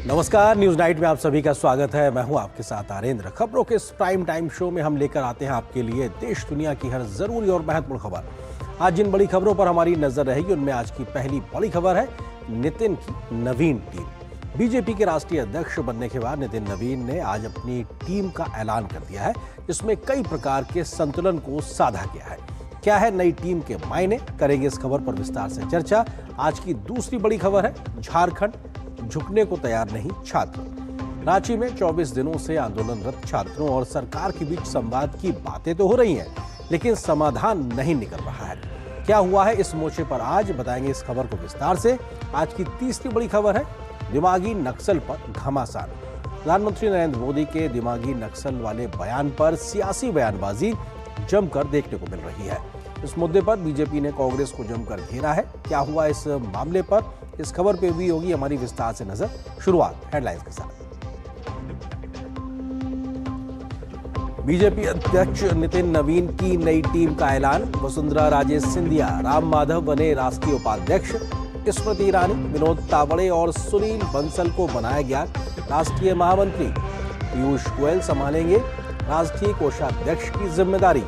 नमस्कार, news night में आप सभी का स्वागत है। मैं हूं आपके साथ आरेंद्र। खबरों के इस प्राइम टाइम शो में हम लेकर आते हैं आपके लिए देश दुनिया की हर जरूरी और महत्वपूर्ण खबर। आज जिन बड़ी खबरों पर हमारी नजर रहेगी उनमें आज की पहली बड़ी खबर है नितिन की नवीन टीम। बीजेपी के राष्ट्रीय अध्यक्ष बनने के बाद नितिन नवीन ने आज अपनी टीम का ऐलान कर दिया है, जिसमें कई प्रकार के संतुलन को साधा गया है। क्या है नई टीम के मायने, करेंगे इस खबर पर विस्तार से चर्चा। आज की दूसरी बड़ी खबर है झारखंड झुकने को तैयार नहीं छात्र। रांची में 24 दिनों से आंदोलनरत छात्रों और सरकार के बीच संवाद की बातें तो हो रही हैं, लेकिन समाधान नहीं निकल रहा है। क्या हुआ है इस मोर्चे पर, आज बताएंगे इस खबर को विस्तार से। आज की तीसरी बड़ी खबर है दिमागी नक्सल पर घमासान। प्रधानमंत्री नरेंद्र मोदी के दिमागी नक्सल वाले बयान पर सियासी बयानबाजी जमकर देखने को मिल रही है। इस मुद्दे पर बीजेपी ने कांग्रेस को जमकर घेरा है। क्या हुआ इस मामले पर, इस खबर पे भी होगी हमारी विस्तार से नजर। शुरुआत हेडलाइंस के साथ। बीजेपी अध्यक्ष नितिन नवीन की नई टीम का ऐलान। वसुंधरा राजे सिंधिया, राम माधव बने राष्ट्रीय उपाध्यक्ष। स्मृति ईरानी, विनोद तावड़े और सुनील बंसल को बनाया गया राष्ट्रीय महामंत्री। पीयूष गोयल संभालेंगे राष्ट्रीय कोषाध्यक्ष की जिम्मेदारी।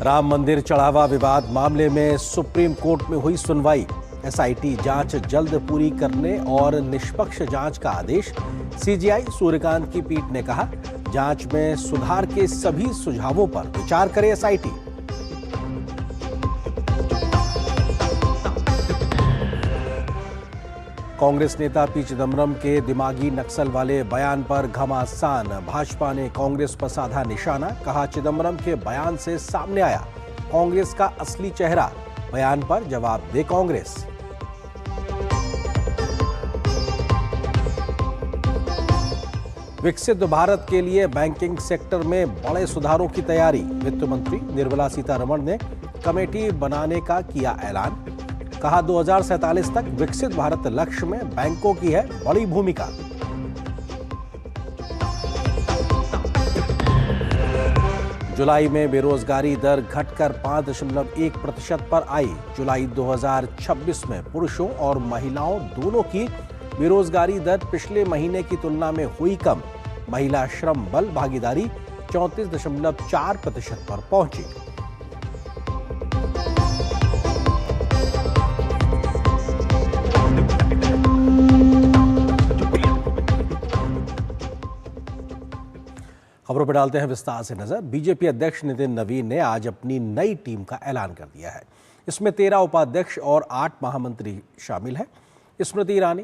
राम मंदिर चढ़ावा विवाद मामले में सुप्रीम कोर्ट में हुई सुनवाई। एसआईटी जांच जल्द पूरी करने और निष्पक्ष जांच का आदेश। सीजेआई सूर्यकांत की पीठ ने कहा, जांच में सुधार के सभी सुझावों पर विचार करे एसआईटी। कांग्रेस नेता पी चिदम्बरम के दिमागी नक्सल वाले बयान पर घमासान। भाजपा ने कांग्रेस पर साधा निशाना। कहा, चिदम्बरम के बयान से सामने आया कांग्रेस का असली चेहरा। बयान पर जवाब दे कांग्रेस। विकसित भारत के लिए बैंकिंग सेक्टर में बड़े सुधारों की तैयारी। वित्त मंत्री निर्मला सीतारमण ने कमेटी बनाने का किया ऐलान। कहा, 2047 तक विकसित भारत लक्ष्य में बैंकों की है बड़ी भूमिका। जुलाई में बेरोजगारी दर घटकर 5.1% पर आई। जुलाई 2026 में पुरुषों और महिलाओं दोनों की बेरोजगारी दर पिछले महीने की तुलना में हुई कम। महिला श्रम बल भागीदारी 34.4% पर पहुंची। खबरों पर डालते हैं विस्तार से नजर। बीजेपी अध्यक्ष नितिन नवीन ने आज अपनी नई टीम का ऐलान कर दिया है। इसमें 13 उपाध्यक्ष और 8 महामंत्री शामिल हैं। स्मृति ईरानी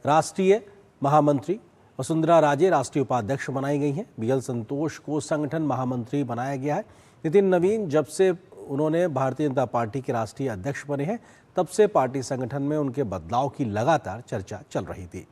राष्ट्रीय महामंत्री, वसुंधरा राजे राष्ट्रीय उपाध्यक्ष बनाई गई हैं। बीएल संतोष को संगठन महामंत्री बनाया गया है। नितिन नवीन जब से उन्होंने भारतीय जनता पार्टी के राष्ट्रीय अध्यक्ष बने हैं, तब से पार्टी संगठन में उनके बदलाव की लगातार चर्चा चल रही थी।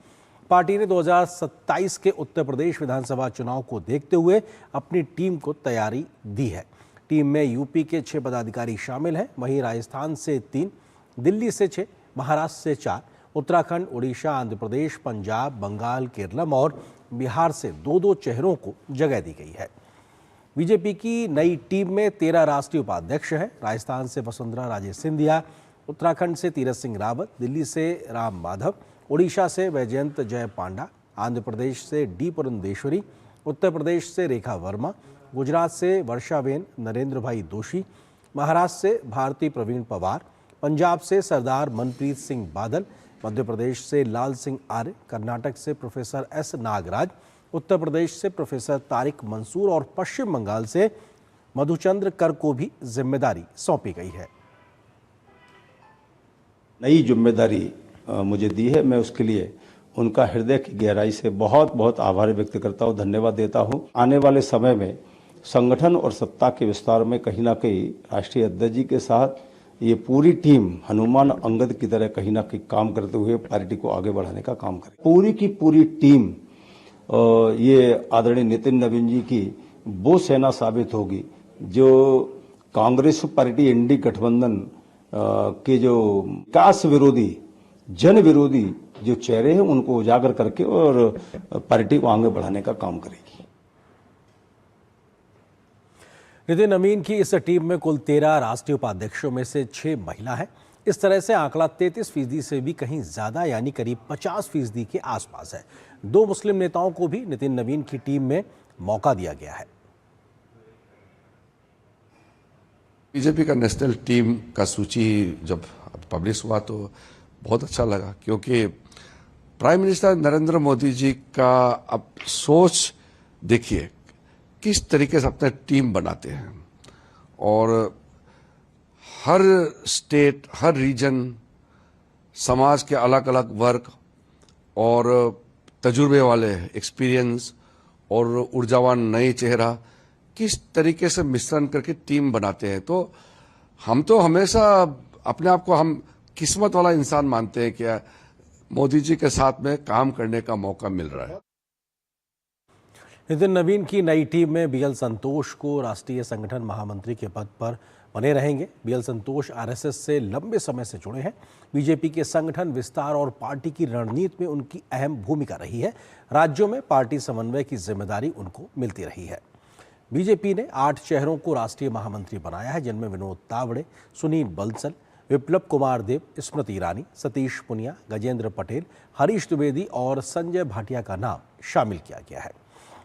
पार्टी ने 2027 के उत्तर प्रदेश विधानसभा चुनाव को देखते हुए अपनी टीम को तैयारी दी है। टीम में यूपी के 6 पदाधिकारी शामिल हैं। वहीं राजस्थान से 3, दिल्ली से 6, महाराष्ट्र से 4, उत्तराखंड, उड़ीसा, आंध्र प्रदेश, पंजाब, बंगाल, केरलम और बिहार से 2-2 चेहरों को जगह दी गई है। बीजेपी की नई टीम में 13 राष्ट्रीय उपाध्यक्ष हैं। राजस्थान से वसुंधरा राजे सिंधिया, उत्तराखंड से तीरथ सिंह रावत, दिल्ली से राम माधव, उड़ीसा से वैजयंत जय पांडा, आंध्र प्रदेश से डी पुरंदेश्वरी, उत्तर प्रदेश से रेखा वर्मा, गुजरात से वर्षाबेन नरेंद्र भाई दोषी, महाराष्ट्र से भारती प्रवीण पवार, पंजाब से सरदार मनप्रीत सिंह बादल, मध्य प्रदेश से लाल सिंह आर्य, कर्नाटक से प्रोफेसर एस नागराज, उत्तर प्रदेश से प्रोफेसर तारिक मंसूर और पश्चिम बंगाल से मधुचंद्र कर को भी जिम्मेदारी सौंपी गई है। नई जिम्मेदारी मुझे दी है, मैं उसके लिए उनका हृदय की गहराई से बहुत बहुत आभार व्यक्त करता हूँ, धन्यवाद देता हूँ। आने वाले समय में संगठन और सत्ता के विस्तार में कहीं ना कहीं राष्ट्रीय अध्यक्ष जी के साथ ये पूरी टीम हनुमान अंगद की तरह कहीं ना कहीं काम करते हुए पार्टी को आगे बढ़ाने का काम करे। पूरी की पूरी टीम ये आदरणीय नितिन नवीन जी की वो सेना साबित होगी जो कांग्रेस पार्टी एनडी गठबंधन के जो विकास विरोधी, जन विरोधी जो चेहरे हैं उनको उजागर करके और पार्टी को आगे बढ़ाने का काम करेगी। नितिन नवीन की इस टीम में कुल 13 राष्ट्रीय उपाध्यक्षों में से 6 महिला हैं। इस तरह से आंकड़ा 33% से भी कहीं ज्यादा यानी करीब 50% के आसपास है। 2 मुस्लिम नेताओं को भी नितिन नवीन की टीम में मौका दिया गया है। बीजेपी का नेशनल टीम का सूची जब पब्लिश हुआ तो बहुत अच्छा लगा, क्योंकि प्राइम मिनिस्टर नरेंद्र मोदी जी का अब सोच देखिए किस तरीके से अपना टीम बनाते हैं, और हर स्टेट, हर रीजन, समाज के अलग अलग वर्ग और तजुर्बे वाले, एक्सपीरियंस और ऊर्जावान नए चेहरा किस तरीके से मिश्रण करके टीम बनाते हैं। तो हम तो हमेशा अपने आप को हम किस्मत वाला इंसान मानते हैं कि मोदी जी के साथ में काम करने का मौका मिल रहा है। नितिन नवीन की नई टीम में बीएल संतोष को राष्ट्रीय संगठन महामंत्री के पद पर बने रहेंगे। बीएल संतोष आरएसएस से लंबे समय से जुड़े हैं। बीजेपी के संगठन विस्तार और पार्टी की रणनीति में उनकी अहम भूमिका रही है। राज्यों में पार्टी समन्वय की जिम्मेदारी उनको मिलती रही है। बीजेपी ने 8 चेहरों को राष्ट्रीय महामंत्री बनाया है, जिनमें विनोद तावड़े, सुनील बंसल, विप्लव कुमार देव, स्मृति ईरानी, सतीश पुनिया, गजेंद्र पटेल, हरीश द्विवेदी और संजय भाटिया का नाम शामिल किया गया है।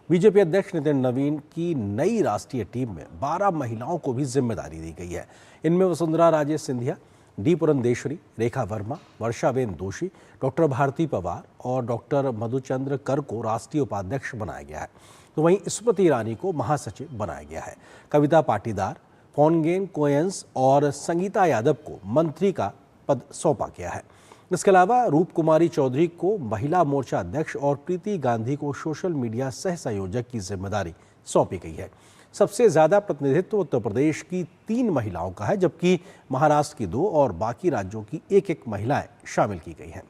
बीजेपी अध्यक्ष नितिन नवीन की नई राष्ट्रीय टीम में 12 महिलाओं को भी जिम्मेदारी दी गई है। इनमें वसुंधरा राजे सिंधिया, डी पुरंदेश्वरी, रेखा वर्मा, वर्षाबेन दोषी, डॉक्टर भारती पवार और डॉक्टर मधुचंद्र कर को राष्ट्रीय उपाध्यक्ष बनाया गया है। तो वहीं स्मृति ईरानी को महासचिव बनाया गया है। कविता पाटीदार, फोनगेन कोयंस और संगीता यादव को मंत्री का पद सौंपा गया है। इसके अलावा रूप कुमारी चौधरी को महिला मोर्चा अध्यक्ष और प्रीति गांधी को सोशल मीडिया सह संयोजक की जिम्मेदारी सौंपी गई है। सबसे ज्यादा प्रतिनिधित्व उत्तर प्रदेश की 3 महिलाओं का है, जबकि महाराष्ट्र की 2 और बाकी राज्यों की 1-1 महिलाएं शामिल की गई हैं।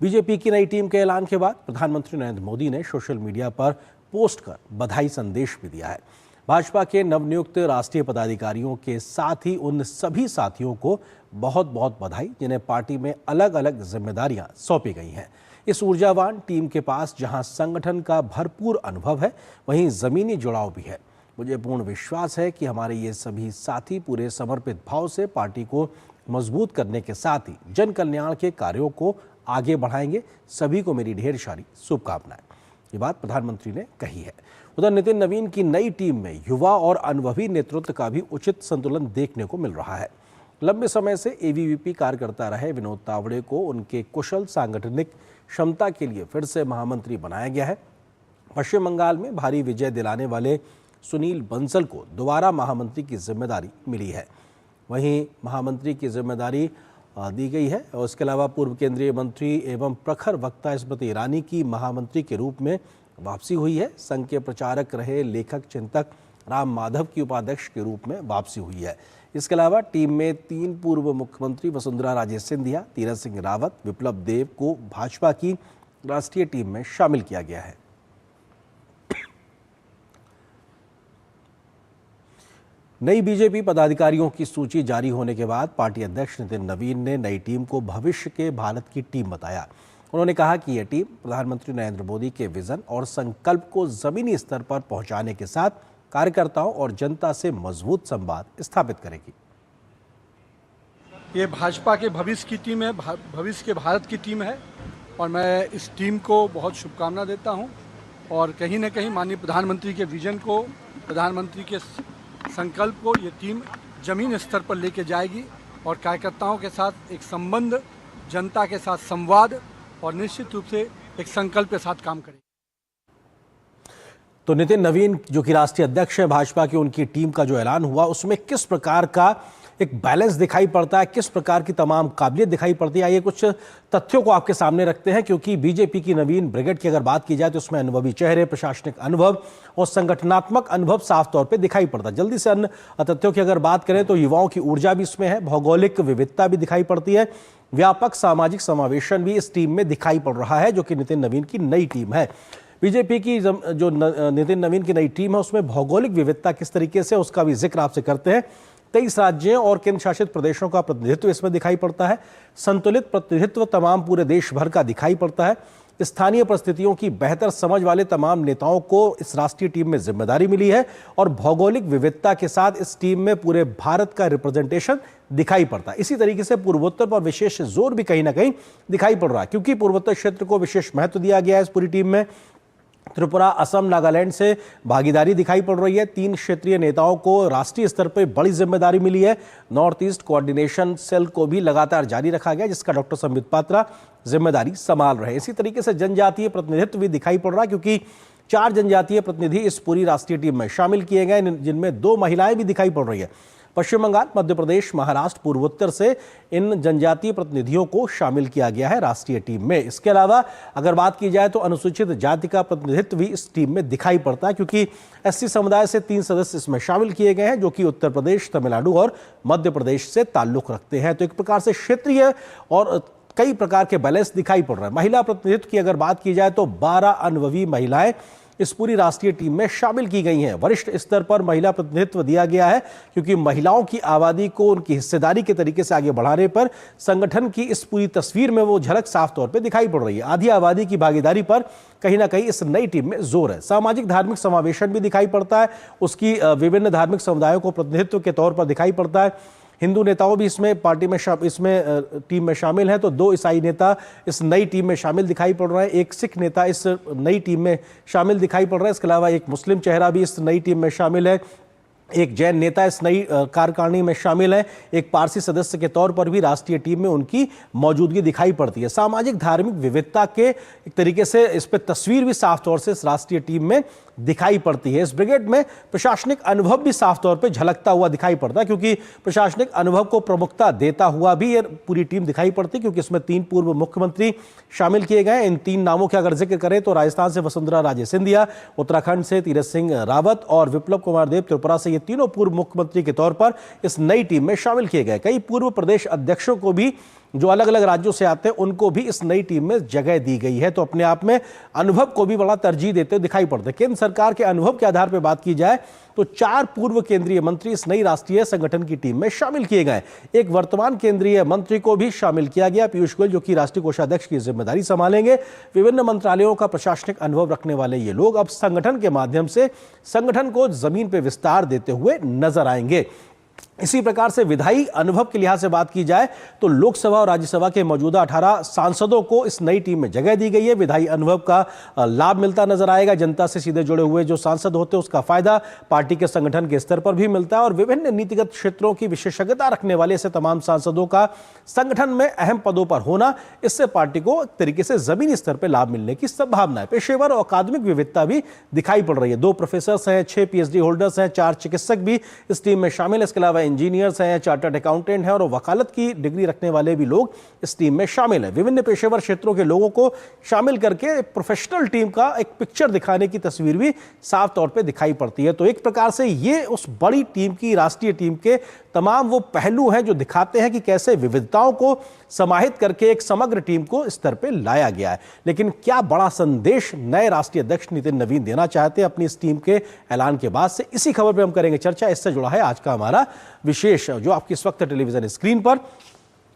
बीजेपी की नई टीम के ऐलान के बाद प्रधानमंत्री नरेंद्र मोदी ने सोशल मीडिया पर पोस्ट कर बधाई संदेश भी दिया है। भाजपा के नवनियुक्त राष्ट्रीय पदाधिकारियों के साथ ही उन सभी साथियों को बहुत बहुत बधाई, जिन्हें पार्टी में अलग अलग जिम्मेदारियां सौंपी गई हैं। इस ऊर्जावान टीम के पास जहां संगठन का भरपूर अनुभव है, वहीं जमीनी जुड़ाव भी है। मुझे पूर्ण विश्वास है कि हमारे ये सभी साथी पूरे समर्पित भाव से पार्टी को मजबूत करने के साथ ही जन कल्याण के कार्यों को आगे बढ़ाएंगे। सभी को मेरी ढेर सारी शुभकामनाएं। ये बात प्रधानमंत्री ने कही है। उधर नितिन नवीन की नई टीम में युवा और अनुभवी नेतृत्व का भी उचित संतुलन देखने को मिल रहा है। लंबे समय से एबीवीपी कार्यकर्ता रहे विनोद तावड़े को उनके कुशल सांगठनिक क्षमता के लिए फिर से महामंत्री बनाया गया है। पश्चिम बंगाल में भारी विजय दिलाने वाले सुनील बंसल को दोबारा महामंत्री की जिम्मेदारी मिली है। वहीं महामंत्री की जिम्मेदारी दी गई है और इसके अलावा पूर्व केंद्रीय मंत्री एवं प्रखर वक्ता स्मृति ईरानी की महामंत्री के रूप में वापसी हुई है। संघ के प्रचारक रहे लेखक चिंतक राम माधव की उपाध्यक्ष के रूप में वापसी हुई है। इसके अलावा टीम में 3 पूर्व मुख्यमंत्री वसुंधरा राजे सिंधिया, तीरथ सिंह रावत, विप्लव देव को भाजपा की राष्ट्रीय टीम में शामिल किया गया है। नई बीजेपी पदाधिकारियों की सूची जारी होने के बाद पार्टी अध्यक्ष नितिन नवीन ने नई टीम को भविष्य के भारत की टीम बताया। उन्होंने कहा कि यह टीम प्रधानमंत्री नरेंद्र मोदी के विजन और संकल्प को जमीनी स्तर पर पहुंचाने के साथ कार्यकर्ताओं और जनता से मजबूत संवाद स्थापित करेगी। ये भाजपा के भविष्य की टीम है, भविष्य के भारत की टीम है और मैं इस टीम को बहुत शुभकामना देता हूं और कहीं ना कहीं माननीय प्रधानमंत्री के विजन को, प्रधानमंत्री के संकल्प को ये टीम जमीन स्तर पर लेके जाएगी और कार्यकर्ताओं के साथ एक संबंध, जनता के साथ संवाद और निश्चित रूप से एक संकल्प के साथ काम करेगी। तो नितिन नवीन जो कि राष्ट्रीय अध्यक्ष है भाजपा की, उनकी टीम का जो ऐलान हुआ उसमें किस प्रकार का एक बैलेंस दिखाई पड़ता है, किस प्रकार की तमाम काबिलियत दिखाई पड़ती है, आइए कुछ तथ्यों को आपके सामने रखते हैं। क्योंकि बीजेपी की नवीन ब्रिगेड की अगर बात की जाए तो उसमें अनुभवी चेहरे, प्रशासनिक अनुभव और संगठनात्मक अनुभव साफ तौर पे दिखाई पड़ता है। जल्दी से अन्य तथ्यों की अगर बात करें तो युवाओं की ऊर्जा भी इसमें है, भौगोलिक विविधता भी दिखाई पड़ती है, व्यापक सामाजिक समावेशन भी इस टीम में दिखाई पड़ रहा है, जो कि नितिन नवीन की नई टीम है। बीजेपी की जो नितिन नवीन की नई टीम है उसमें भौगोलिक विविधता किस तरीके से, उसका भी जिक्र आपसे करते हैं। 23 राज्यों और केंद्र शासित प्रदेशों का प्रतिनिधित्व इसमें दिखाई पड़ता है। संतुलित प्रतिनिधित्व तमाम पूरे देश भर का दिखाई पड़ता है। स्थानीय परिस्थितियों की बेहतर समझ वाले तमाम नेताओं को इस राष्ट्रीय टीम में जिम्मेदारी मिली है और भौगोलिक विविधता के साथ इस टीम में पूरे भारत का रिप्रेजेंटेशन दिखाई पड़ता है। इसी तरीके से पूर्वोत्तर पर विशेष जोर भी कहीं ना कहीं दिखाई पड़ रहा है, क्योंकि पूर्वोत्तर क्षेत्र को विशेष महत्व दिया गया है इस पूरी टीम में। त्रिपुरा, असम, नागालैंड से भागीदारी दिखाई पड़ रही है। 3 क्षेत्रीय नेताओं को राष्ट्रीय स्तर पर बड़ी जिम्मेदारी मिली है। नॉर्थ ईस्ट कोऑर्डिनेशन सेल को भी लगातार जारी रखा गया, जिसका डॉक्टर संबित पात्रा जिम्मेदारी संभाल रहे हैं। इसी तरीके से जनजातीय प्रतिनिधित्व भी दिखाई पड़ रहा है, क्योंकि 4 जनजातीय प्रतिनिधि इस पूरी राष्ट्रीय टीम में शामिल किए गए, जिनमें 2 महिलाएं भी दिखाई पड़ रही है। पश्चिम बंगाल, मध्य प्रदेश, महाराष्ट्र, पूर्वोत्तर से इन जनजातीय प्रतिनिधियों को शामिल किया गया है राष्ट्रीय टीम में। इसके अलावा अगर बात की जाए तो अनुसूचित जाति का प्रतिनिधित्व भी इस टीम में दिखाई पड़ता है, क्योंकि एससी समुदाय से 3 सदस्य इसमें शामिल किए गए हैं, जो कि उत्तर प्रदेश, तमिलनाडु और मध्य प्रदेश से ताल्लुक रखते हैं। तो एक प्रकार से क्षेत्रीय और कई प्रकार के बैलेंस दिखाई पड़ रहे हैं। महिला प्रतिनिधित्व की अगर बात की जाए तो 12 अनुभवी महिलाएं इस पूरी राष्ट्रीय टीम में शामिल की गई हैं। वरिष्ठ स्तर पर महिला प्रतिनिधित्व दिया गया है, क्योंकि महिलाओं की आबादी को उनकी हिस्सेदारी के तरीके से आगे बढ़ाने पर संगठन की इस पूरी तस्वीर में वो झलक साफ तौर पे दिखाई पड़ रही है। आधी आबादी की भागीदारी पर कहीं ना कहीं इस नई टीम में जोर है। सामाजिक धार्मिक समावेशन भी दिखाई पड़ता है, उसकी विभिन्न धार्मिक समुदायों को प्रतिनिधित्व के तौर पर दिखाई पड़ता है। हिंदू नेताओं भी इसमें पार्टी में टीम में शामिल हैं, तो 2 ईसाई नेता इस नई टीम में शामिल दिखाई पड़ रहे हैं। एक सिख नेता इस नई टीम में शामिल दिखाई पड़ रहा है। इसके अलावा एक मुस्लिम चेहरा भी इस नई टीम में शामिल है। एक जैन नेता इस नई कार्यकारिणी में शामिल है। एक पारसी सदस्य के तौर पर भी राष्ट्रीय टीम में उनकी मौजूदगी दिखाई पड़ती है। सामाजिक धार्मिक विविधता के एक तरीके से इस पर तस्वीर भी साफ तौर से इस राष्ट्रीय टीम में दिखाई पड़ती है। इस ब्रिगेड में प्रशासनिक अनुभव भी साफ तौर पर झलकता हुआ दिखाई पड़ता है, क्योंकि प्रशासनिक अनुभव को प्रमुखता देता हुआ भी ये पूरी टीम दिखाई पड़ती है, क्योंकि इसमें 3 पूर्व मुख्यमंत्री शामिल किए गए। इन 3 नामों का अगर जिक्र करें तो राजस्थान से वसुंधरा राजे सिंधिया, उत्तराखंड से तीरथ सिंह रावत और विप्लव कुमार देव त्रिपुरा से, ये तीनों पूर्व मुख्यमंत्री के तौर पर इस नई टीम में शामिल किए गए। कई पूर्व प्रदेश अध्यक्षों को भी, जो अलग अलग राज्यों से आते हैं, उनको भी इस नई टीम में जगह दी गई है। तो अपने आप में अनुभव को भी बड़ा तरजीह देते हुए दिखाई पड़ते हैं। केंद्र सरकार के अनुभव के आधार पर बात की जाए तो 4 पूर्व केंद्रीय मंत्री इस नई राष्ट्रीय संगठन की टीम में शामिल किए गए। एक वर्तमान केंद्रीय मंत्री को भी शामिल किया गया, पीयूष गोयल, जो कि राष्ट्रीय कोषाध्यक्ष की जिम्मेदारी संभालेंगे। विभिन्न मंत्रालयों का प्रशासनिक अनुभव रखने वाले ये लोग अब संगठन के माध्यम से संगठन को जमीन पर विस्तार देते हुए नजर आएंगे। इसी प्रकार से विधायी अनुभव के लिहाज से बात की जाए तो लोकसभा और राज्यसभा के मौजूदा 18 सांसदों को इस नई टीम में जगह दी गई है। विधायी अनुभव का लाभ मिलता नजर आएगा। जनता से सीधे जुड़े हुए जो सांसद होते हैं उसका फायदा पार्टी के संगठन के स्तर पर भी मिलता है, और विभिन्न नीतिगत क्षेत्रों की विशेषज्ञता रखने वाले ऐसे तमाम सांसदों का संगठन में अहम पदों पर होना, इससे पार्टी को एक तरीके से जमीनी स्तर पर लाभ मिलने की संभावना है। पेशेवर और अकादमिक विविधता भी दिखाई पड़ रही है। 2 प्रोफेसर हैं, 6 PhD होल्डर्स हैं, 4 चिकित्सक भी इस टीम में शामिल है। इसके अलावा इंजीनियर्स हैं, चार्टर्ड अकाउंटेंट हैं और वकालत की डिग्री रखने वाले भी लोग इस टीम में शामिल हैं। विभिन्न पेशेवर क्षेत्रों के लोगों को शामिल करके प्रोफेशनल टीम का एक पिक्चर दिखाने की तस्वीर भी साफ तौर पे दिखाई पड़ती है। तो एक प्रकार से ये उस बड़ी टीम की, राष्ट्रीय टीम के तमाम वो पहलू हैं जो दिखाते हैं कि कैसे विविधताओं को समाहित करके एक समग्र टीम को स्तर पे लाया गया है। लेकिन क्या बड़ा संदेश नए राष्ट्रीय अध्यक्ष नितिन नवीन देना चाहते हैं अपनी इस टीम के ऐलान के बाद से, इसी खबर पे हम करेंगे चर्चा। इससे जुड़ा है आज का हमारा विशेष, जो आपकी इस वक्त टेलीविजन स्क्रीन पर।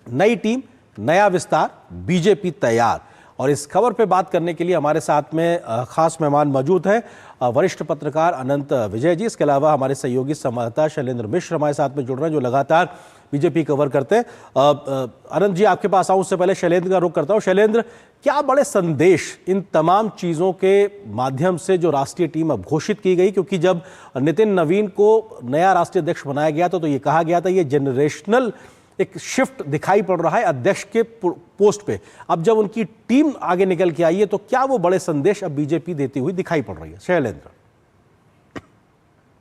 नई टीम, नया विस्तार, बीजेपी तैयार। और इस खबर पे बात करने के लिए हमारे साथ में खास मेहमान मौजूद हैं, वरिष्ठ पत्रकार अनंत विजय जी। इसके अलावा हमारे सहयोगी संवाददाता शैलेंद्र मिश्र हमारे साथ में जुड़ रहे हैं, जो लगातार बीजेपी कवर करते हैं। अनंत जी, आपके पास आऊं उससे पहले शैलेंद्र का रुख करता हूं। शैलेंद्र, क्या बड़े संदेश इन तमाम चीज़ों के माध्यम से जो राष्ट्रीय टीम अब घोषित की गई, क्योंकि जब नितिन नवीन को नया राष्ट्रीय अध्यक्ष बनाया गया तो ये कहा गया था ये जनरेशनल एक शिफ्ट दिखाई पड़ रहा है अध्यक्ष के पोस्ट पे। अब जब उनकी टीम आगे निकल के आई है तो क्या वो बड़े संदेश अब बीजेपी देती हुई दिखाई पड़ रही है? शैलेंद्र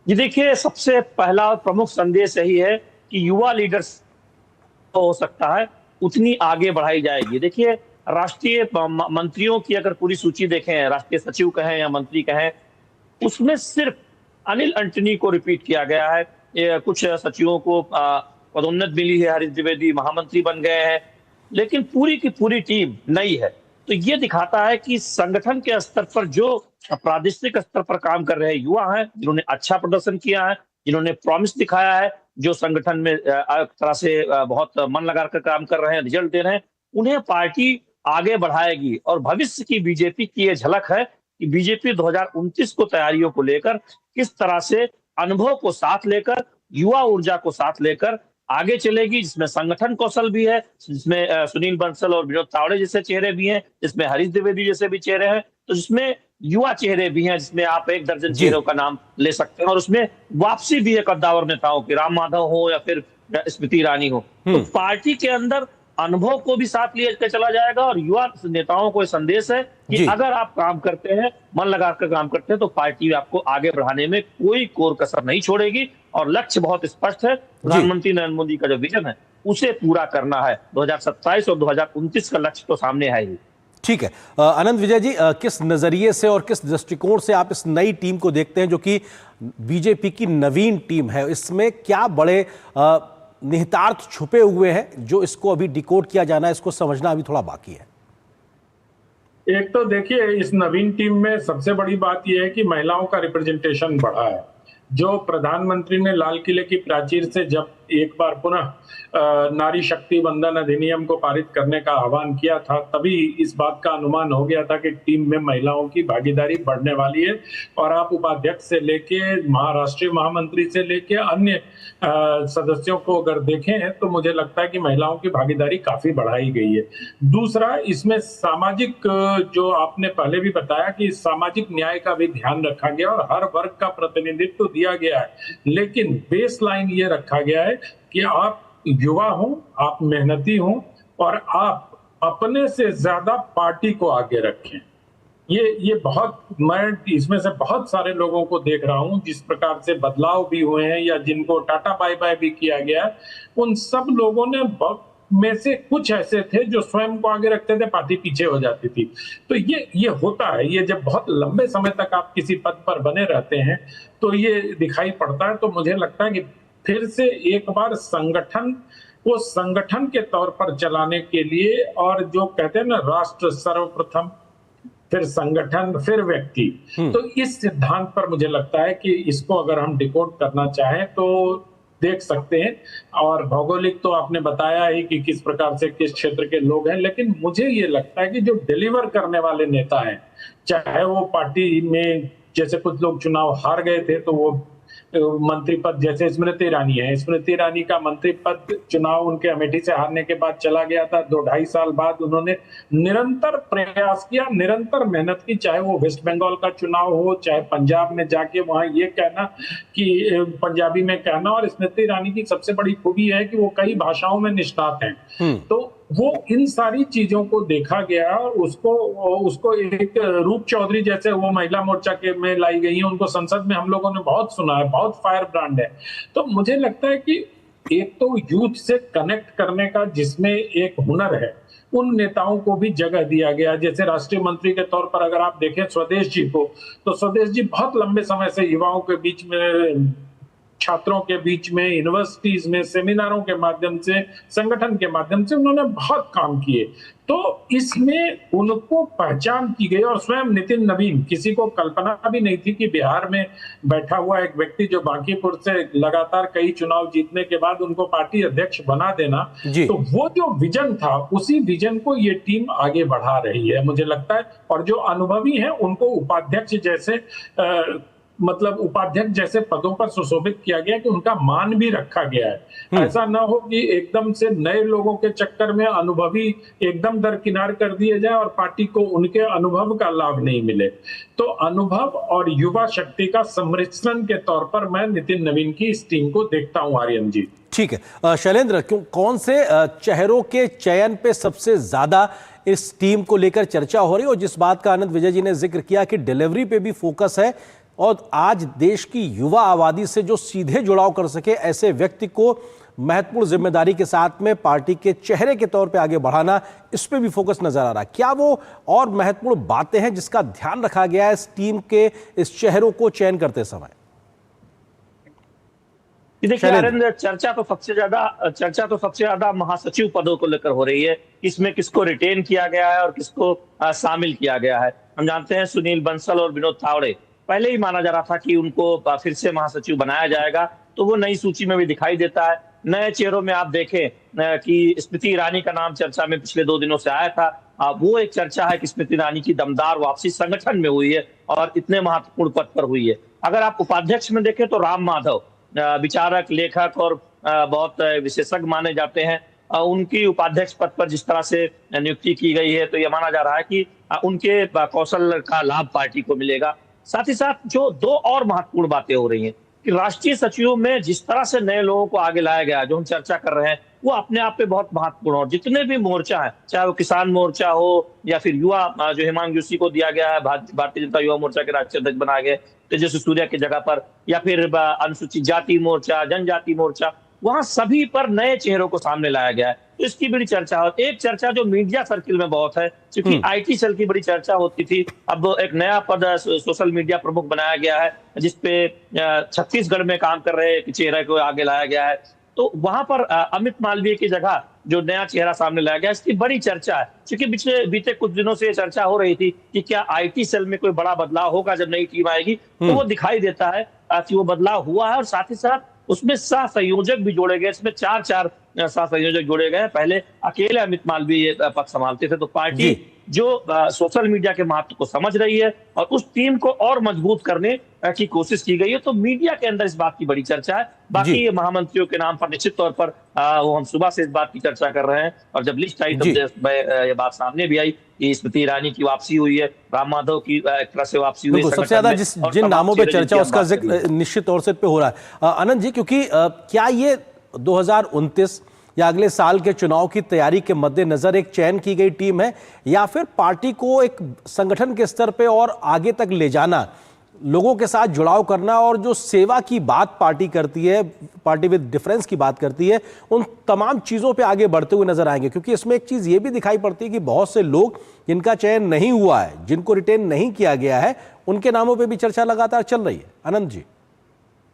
जी, देखिए, सबसे पहला और प्रमुख संदेश यही है कि युवा लीडर्स हो सकता है उतनी आगे बढ़ाई जाएगी। देखिए, राष्ट्रीय मंत्रियों की अगर पूरी सूची देखें, राष्ट्रीय सचिव कहें या मंत्री कहें, उसमें सिर्फ अनिल अंटनी को रिपीट किया गया है। कुछ सचिवों को पदोन्नति मिली है, हरीश द्विवेदी महामंत्री बन गए हैं, लेकिन पूरी की पूरी टीम नई है। तो ये दिखाता है कि संगठन के स्तर पर जो प्रादेशिक स्तर पर काम कर रहे युवा हैं, जिन्होंने अच्छा प्रदर्शन किया है, जिन्होंने प्रॉमिस दिखाया है, जो संगठन में एक तरह से बहुत मन लगाकर काम कर रहे हैं, रिजल्ट दे रहे हैं, उन्हें पार्टी आगे बढ़ाएगी। और भविष्य की बीजेपी की ये झलक है कि बीजेपी 2029 को तैयारियों को लेकर किस तरह से अनुभव को साथ लेकर, युवा ऊर्जा को साथ लेकर आगे चलेगी, जिसमें संगठन कौशल भी है, जिसमें सुनील बंसल और विनोद तावड़े जैसे चेहरे भी हैं, जिसमें हरीश द्विवेदी जैसे भी चेहरे हैं, तो जिसमें युवा चेहरे भी हैं, जिसमें आप 1 दर्जन चेहरों का नाम ले सकते हैं। और उसमें वापसी भी है कद्दावर नेताओं की, राम माधव हो या फिर स्मृति ईरानी हो। तो पार्टी के अंदर अनुभव को भी साथ लिया चला जाएगा और युवा नेताओं को संदेश है कि अगर आप काम करते हैं, मन लगाकर काम करते हैं, तो पार्टी आपको आगे बढ़ाने में कोई कोर कसर नहीं छोड़ेगी। और लक्ष्य बहुत स्पष्ट है, प्रधानमंत्री नरेंद्र मोदी का जो विजन है उसे पूरा करना है। 2027 और 2029 का लक्ष्य तो सामने है ही। ठीक है अनंत विजय जी, किस नजरिए से और किस दृष्टिकोण से आप इस नई टीम को देखते हैं जो कि बीजेपी की नवीन टीम है? इसमें क्या बड़े निहितार्थ छुपे हुए हैं जो इसको अभी डिकोड किया जाना है, इसको समझना अभी थोड़ा बाकी है? एक तो देखिए, इस नवीन टीम में सबसे बड़ी बात यह है कि महिलाओं का रिप्रेजेंटेशन बढ़ा है। जो प्रधानमंत्री ने लाल किले की प्राचीर से जब एक बार पुनः नारी शक्ति वंदन अधिनियम को पारित करने का आह्वान किया था, तभी इस बात का अनुमान हो गया था कि टीम में महिलाओं की भागीदारी बढ़ने वाली है। और आप उपाध्यक्ष से लेके राष्ट्रीय महामंत्री से लेके अन्य सदस्यों को अगर देखें तो मुझे लगता है कि महिलाओं की भागीदारी काफी बढ़ाई गई है। दूसरा, इसमें सामाजिक, जो आपने पहले भी बताया कि सामाजिक न्याय का भी ध्यान रखा गया और हर वर्ग का प्रतिनिधित्व दिया गया है, लेकिन बेस लाइन ये रखा गया है कि आप युवा हो, आप मेहनती हो और आप अपने से ज्यादा पार्टी को आगे रखें। ये बहुत, मैं इसमें से बहुत सारे लोगों को देख रहा हूं जिस प्रकार से बदलाव भी हुए हैं या जिनको टाटा बाय बाय भी किया गया है, उन सब लोगों ने में से कुछ ऐसे थे जो स्वयं को आगे रखते थे, पार्टी पीछे हो जाती थी। तो ये होता है, ये जब बहुत लंबे समय तक आप किसी पद पर बने रहते हैं तो ये दिखाई पड़ता है। तो मुझे लगता है कि फिर से एक बार संगठन को संगठन के तौर पर चलाने के लिए, और जो कहते हैं ना, राष्ट्र सर्वप्रथम, फिर संगठन, फिर व्यक्ति, तो इस सिद्धांत पर मुझे लगता है कि इसको अगर हम डिकोड करना चाहें तो देख सकते हैं। और भौगोलिक तो आपने बताया ही कि किस प्रकार से किस क्षेत्र के लोग हैं, लेकिन मुझे ये लगता है कि जो डिलीवर करने वाले नेता हैं, चाहे वो पार्टी में, जैसे कुछ लोग चुनाव हार गए थे तो वो मंत्री पद, जैसे स्मृति ईरानी है, स्मृति ईरानी का मंत्री पद चुनाव उनके अमेठी से हारने के बाद चला गया था। 2-2.5 साल बाद उन्होंने निरंतर प्रयास किया, निरंतर मेहनत की, चाहे वो वेस्ट बंगाल का चुनाव हो, चाहे पंजाब में जाके वहां ये कहना कि पंजाबी में कहना। और स्मृति ईरानी की सबसे बड़ी खूबी है कि वो कई भाषाओं में निष्णात हैं। तो वो इन सारी चीजों को देखा गया और उसको एक रूप चौधरी जैसे वो महिला मोर्चा के में लाई गई है, उनको संसद में हम लोगों ने बहुत सुना है, बहुत फायर ब्रांड है। तो मुझे लगता है कि एक तो यूथ से कनेक्ट करने का जिसमें एक हुनर है, उन नेताओं को भी जगह दिया गया। जैसे राष्ट्रीय मंत्री के तौर पर अगर आप देखें स्वदेश जी को, तो स्वदेश जी बहुत लंबे समय से युवाओं के बीच में, छात्रों के बीच में, यूनिवर्सिटीज में, सेमिनारों के माध्यम से, संगठन के माध्यम से उन्होंने बहुत काम किए। तो इसमें उनको पहचान की गई। और स्वयं नितिन नवीन, किसी को कल्पना भी नहीं थी कि बिहार में बैठा हुआ एक व्यक्ति जो बांकीपुर से लगातार कई चुनाव जीतने के बाद उनको पार्टी अध्यक्ष बना देना, तो वो जो विजन था, उसी विजन को ये टीम आगे बढ़ा रही है मुझे लगता है। और जो अनुभवी हैं उनको उपाध्यक्ष जैसे मतलब उपाध्यक्ष जैसे पदों पर सुशोभित किया गया कि उनका मान भी रखा गया है। ऐसा ना हो कि एकदम से नए लोगों के चक्कर में अनुभवी एकदम दरकिनार कर दिए जाए और पार्टी को उनके अनुभव का लाभ नहीं मिले। तो अनुभव और युवा शक्ति का सम्मिश्रण के तौर पर मैं नितिन नवीन की इस टीम को देखता हूं। आर्यन जी, ठीक है। शैलेंद्र, कौन से चेहरों के चयन पे सबसे ज्यादा इस टीम को लेकर चर्चा हो रही है? और जिस बात का आनंद विजय जी ने जिक्र किया कि डिलीवरी पे भी फोकस है और आज देश की युवा आबादी से जो सीधे जुड़ाव कर सके, ऐसे व्यक्ति को महत्वपूर्ण जिम्मेदारी के साथ में पार्टी के चेहरे के तौर पे आगे बढ़ाना, इस पे भी फोकस नजर आ रहा है। क्या वो और महत्वपूर्ण बातें हैं जिसका ध्यान रखा गया है इस टीम के इस चेहरों को चयन करते समय? देखिए नरेंद्र, चर्चा तो सबसे ज्यादा महासचिव पदों को लेकर हो रही है। इसमें किसको रिटेन किया गया है और किसको शामिल किया गया है। हम जानते हैं सुनील बंसल और विनोद तावड़े पहले ही माना जा रहा था कि उनको फिर से महासचिव बनाया जाएगा, तो वो नई सूची में भी दिखाई देता है। नए चेहरों में आप देखें कि स्मृति ईरानी का नाम चर्चा में पिछले 2 दिनों से आया था। वो एक चर्चा है कि स्मृति ईरानी की दमदार वापसी संगठन में हुई है और इतने महत्वपूर्ण पद पर हुई है। अगर आप उपाध्यक्ष में देखें तो राम माधव विचारक, लेखक और बहुत विशेषज्ञ माने जाते हैं। उनकी उपाध्यक्ष पद पर जिस तरह से नियुक्ति की गई है तो यह माना जा रहा है कि उनके कौशल का लाभ पार्टी को मिलेगा। साथ ही साथ जो दो और महत्वपूर्ण बातें हो रही हैं कि राष्ट्रीय सचिवों में जिस तरह से नए लोगों को आगे लाया गया, जो हम चर्चा कर रहे हैं, वो अपने आप में बहुत महत्वपूर्ण और जितने भी मोर्चा है, चाहे वो किसान मोर्चा हो या फिर युवा जो हेमांग जोशी को दिया गया है, भारतीय जनता युवा मोर्चा के राष्ट्रीय अध्यक्ष बनाए गए तेजस्वी सूर्या की जगह पर, या फिर अनुसूचित जाति मोर्चा, जनजाति मोर्चा, वहां सभी पर नए चेहरों को सामने लाया गया है। तो इसकी बड़ी चर्चा है। एक चर्चा जो मीडिया सर्किल में बहुत है, क्योंकि आईटी सेल की बड़ी चर्चा होती थी, अब एक नया पद सोशल मीडिया प्रमुख बनाया गया है जिसपे छत्तीसगढ़ में काम कर रहे चेहरे को आगे लाया गया है। तो वहां पर अमित मालवीय की जगह जो नया चेहरा सामने लाया गया, इसकी बड़ी चर्चा है। क्योंकि बीते कुछ दिनों से ये चर्चा हो रही थी कि क्या आईटी सेल में कोई बड़ा बदलाव होगा जब नई टीम आएगी, तो वो दिखाई देता है कि वो बदलाव हुआ है और साथ ही साथ उसमें सह संयोजक भी जोड़े गए। इसमें 4 सह संयोजक जोड़े गए। पहले अकेले अमित मालवीय पद संभालते थे। तो पार्टी जो सोशल मीडिया के महत्व को समझ रही है और उस टीम को और मजबूत करने की कोशिश की गई है। तो मीडिया के अंदर इस बात की बड़ी चर्चा है। बाकी ये महामंत्रियों के नाम पर निश्चित तौर पर वो हम सुबह से इस बात की चर्चा कर रहे हैं और जब लिस्ट आई तब ये बात सामने भी आई कि स्मृति ईरानी की वापसी हुई है, राम माधव की एक तरह से वापसी हुई है। सबसे ज्यादा जिन नामों पे चर्चा उसका जिक्र निश्चित तौर से पे हो रहा है आनंद जी, क्योंकि क्या ये 2029 या अगले साल के चुनाव की तैयारी के मद्देनजर एक चयन की गई टीम है, या फिर पार्टी को एक संगठन के स्तर पे और आगे तक ले जाना, लोगों के साथ जुड़ाव करना और जो सेवा की बात पार्टी करती है, पार्टी विद डिफरेंस की बात करती है, उन तमाम चीज़ों पे आगे बढ़ते हुए नजर आएंगे? क्योंकि इसमें एक चीज़ ये भी दिखाई पड़ती है कि बहुत से लोग जिनका चयन नहीं हुआ है, जिनको रिटेन नहीं किया गया है, उनके नामों पर भी चर्चा लगातार चल रही है। आनंद जी,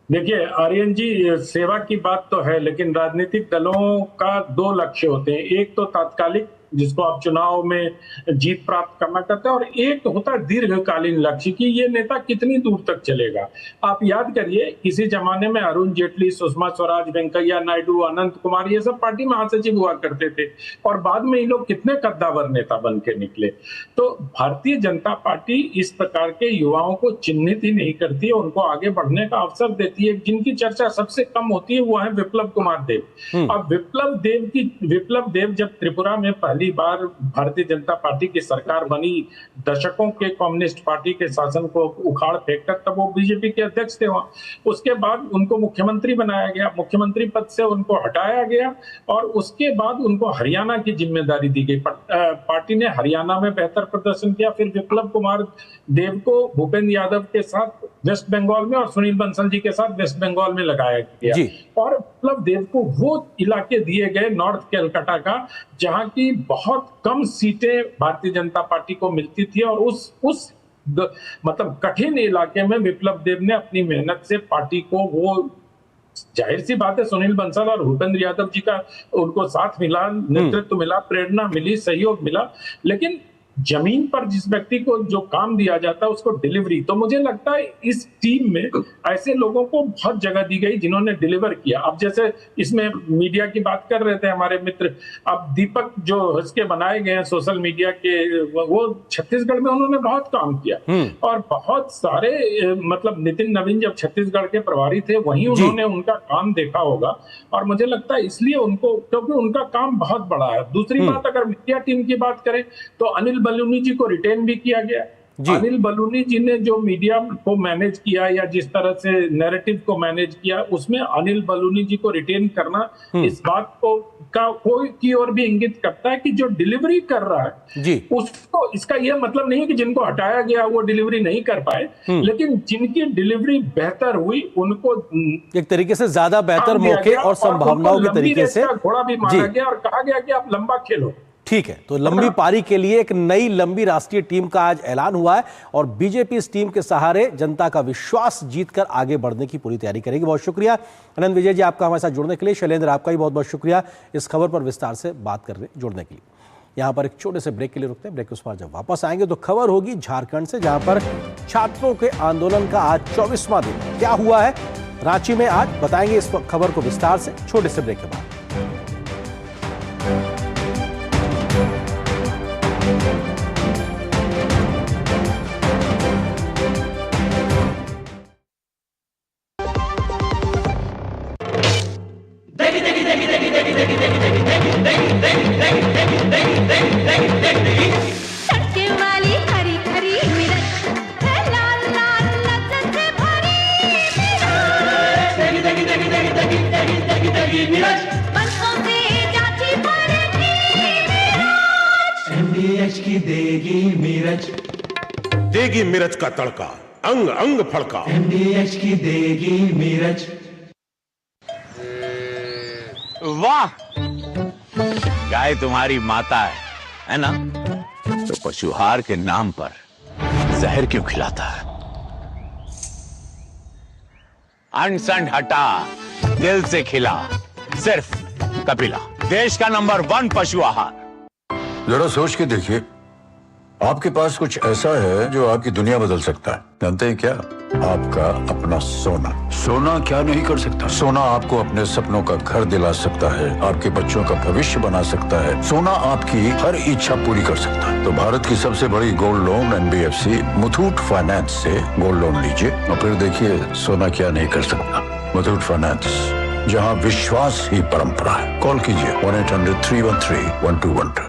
देखिए आर्यन जी, सेवा की बात तो है, लेकिन राजनीतिक दलों का 2 लक्ष्य होते हैं। एक तो तात्कालिक, जिसको आप चुनाव में जीत प्राप्त करना चाहते हैं, और एक होता है दीर्घकालीन लक्ष्य कि ये नेता कितनी दूर तक चलेगा। आप याद करिए, किसी जमाने में अरुण जेटली, सुषमा स्वराज, वेंकैया नायडू, अनंत कुमार, ये सब पार्टी महासचिव हुआ करते थे और बाद में ये लोग कितने कद्दावर नेता बन के निकले। तो भारतीय जनता पार्टी इस प्रकार के युवाओं को चिन्हित ही नहीं करती है, उनको आगे बढ़ने का अवसर देती है। जिनकी चर्चा सबसे कम होती है वो है विप्लव कुमार देव। अब विप्लव देव जब त्रिपुरा में पहली बार भारतीय जनता पार्टी की सरकार बनी, दशकों के कम्युनिस्ट पार्टी के शासन को उखाड़ फेंककर, तब वो बीजेपी के अध्यक्ष थे वहां। उसके बाद उनको मुख्यमंत्री बनाया गया, मुख्यमंत्री पद से उनको हटाया गया और उसके बाद उनको हरियाणा की जिम्मेदारी दी गई। पार्टी ने हरियाणा में बेहतर प्रदर्शन किया। फिर विप्लव कुमार देव को भूपेंद्र यादव के साथ वेस्ट बंगाल में और सुनील बंसल जी के साथ वेस्ट बंगाल में लगाया गया और विप्लव देव को वो इलाके दिए गए नॉर्थ कलकत्ता का, जहां की बहुत कम सीटें भारतीय जनता पार्टी को मिलती थी और उस मतलब कठिन इलाके में विप्लव देव ने अपनी मेहनत से पार्टी को, वो जाहिर सी बात है सुनील बंसल और भूपेंद्र यादव जी का उनको साथ मिला, नेतृत्व मिला, प्रेरणा मिली, सहयोग मिला, लेकिन जमीन पर जिस व्यक्ति को जो काम दिया जाता है उसको डिलीवरी। तो मुझे लगता है इस टीम में ऐसे लोगों को बहुत जगह दी गई जिन्होंने डिलीवर किया। अब जैसे इसमें मीडिया की बात कर रहे थे हमारे मित्र, अब दीपक जो इसके बनाए गए हैं सोशल मीडिया के, वो छत्तीसगढ़ में उन्होंने बहुत काम किया और बहुत सारे मतलब नितिन नवीन जब छत्तीसगढ़ के प्रभारी थे वहीं उन्होंने उनका काम देखा होगा और मुझे लगता है इसलिए उनको, क्योंकि उनका काम बहुत बड़ा है। दूसरी बात, अगर मीडिया टीम की बात करें तो अनिल बलूनी जी को रिटेन भी किया गया। अनिल बलूनी जी ने जो मीडिया को मैनेज किया या जिस तरह से नैरेटिव को मैनेज किया, उसमें अनिल बलूनी जी को रिटेन करना इस बात को का कोई की ओर भी इंगित करता है कि जो डिलीवरी कर रहा है उसको, इसका यह मतलब नहीं है कि जिनको हटाया गया वो डिलीवरी नहीं कर पाए, लेकिन जिनकी डिलीवरी बेहतर हुई उनको एक तरीके से ज्यादा बेहतर मौके और संभावनाओं के तरीके से घोड़ा भी माना गया और कहा गया कि आप लंबा खेलो। ठीक है, तो लंबी पारी के लिए एक नई लंबी राष्ट्रीय टीम का आज ऐलान हुआ है और बीजेपी इस टीम के सहारे जनता का विश्वास जीतकर आगे बढ़ने की पूरी तैयारी करेगी। बहुत शुक्रिया आनंद विजय जी आपका हमारे साथ जुड़ने के लिए। शैलेंद्र आपका भी बहुत बहुत शुक्रिया इस खबर पर विस्तार से बात करने जुड़ने के लिए। यहाँ पर एक छोटे से ब्रेक के लिए रुकते हैं। ब्रेक के उस पर जब वापस आएंगे तो खबर होगी झारखंड से, जहां पर छात्रों के आंदोलन का आज 24वां दिन। क्या हुआ है रांची में आज बताएंगे इस खबर को विस्तार से छोटे से ब्रेक के बाद। बरसों से जाती पड़ती MDH की देगी मिर्च, देगी मिर्च का तड़का, अंग अंग फड़का। MDH की देगी मिर्च। वाह, गाय तुम्हारी माता है ना? तो पशुहार के नाम पर जहर क्यों खिलाता है? अनसंड हटा, दिल से खिला, सिर्फ कपिला, देश का नंबर 1 पशु आहार। जरा सोच के देखिए, आपके पास कुछ ऐसा है जो आपकी दुनिया बदल सकता है। जानते हैं क्या? आपका अपना सोना। सोना क्या नहीं कर सकता? सोना आपको अपने सपनों का घर दिला सकता है, आपके बच्चों का भविष्य बना सकता है। सोना आपकी हर इच्छा पूरी कर सकता है। तो भारत की सबसे बड़ी gold loan NBFC Muthoot finance से गोल्ड लोन लीजिए और फिर देखिए सोना क्या नहीं कर सकता। मुथूट फाइनेंस, जहां विश्वास ही परंपरा है। कॉल कीजिए 1-800-313-1212।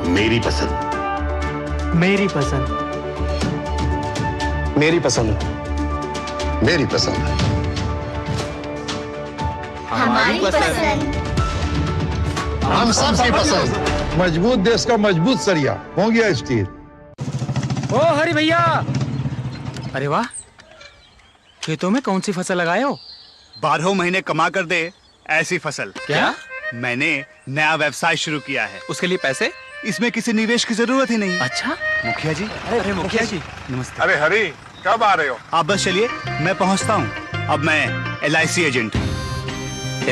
मेरी पसंद, मेरी पसंद, मेरी पसंद, मेरी पसंद, हमारी पसंद। हम सबकी पसंद। मजबूत देश का मजबूत सरिया हो गया स्टील। ओ हरि भैया, अरे वाह, खेतों में कौन सी फसल लगाए हो? 12 महीने कमा कर दे ऐसी फसल। क्या? मैंने नया व्यवसाय शुरू किया है। उसके लिए पैसे? इसमें किसी निवेश की जरूरत ही नहीं। अच्छा, मुखिया जी। अरे मुखिया जी, नमस्ते। अरे हरी, कब आ रहे हो? आप बस चलिए, मैं पहुंचता हूं। अब मैं LIC एजेंट हूं।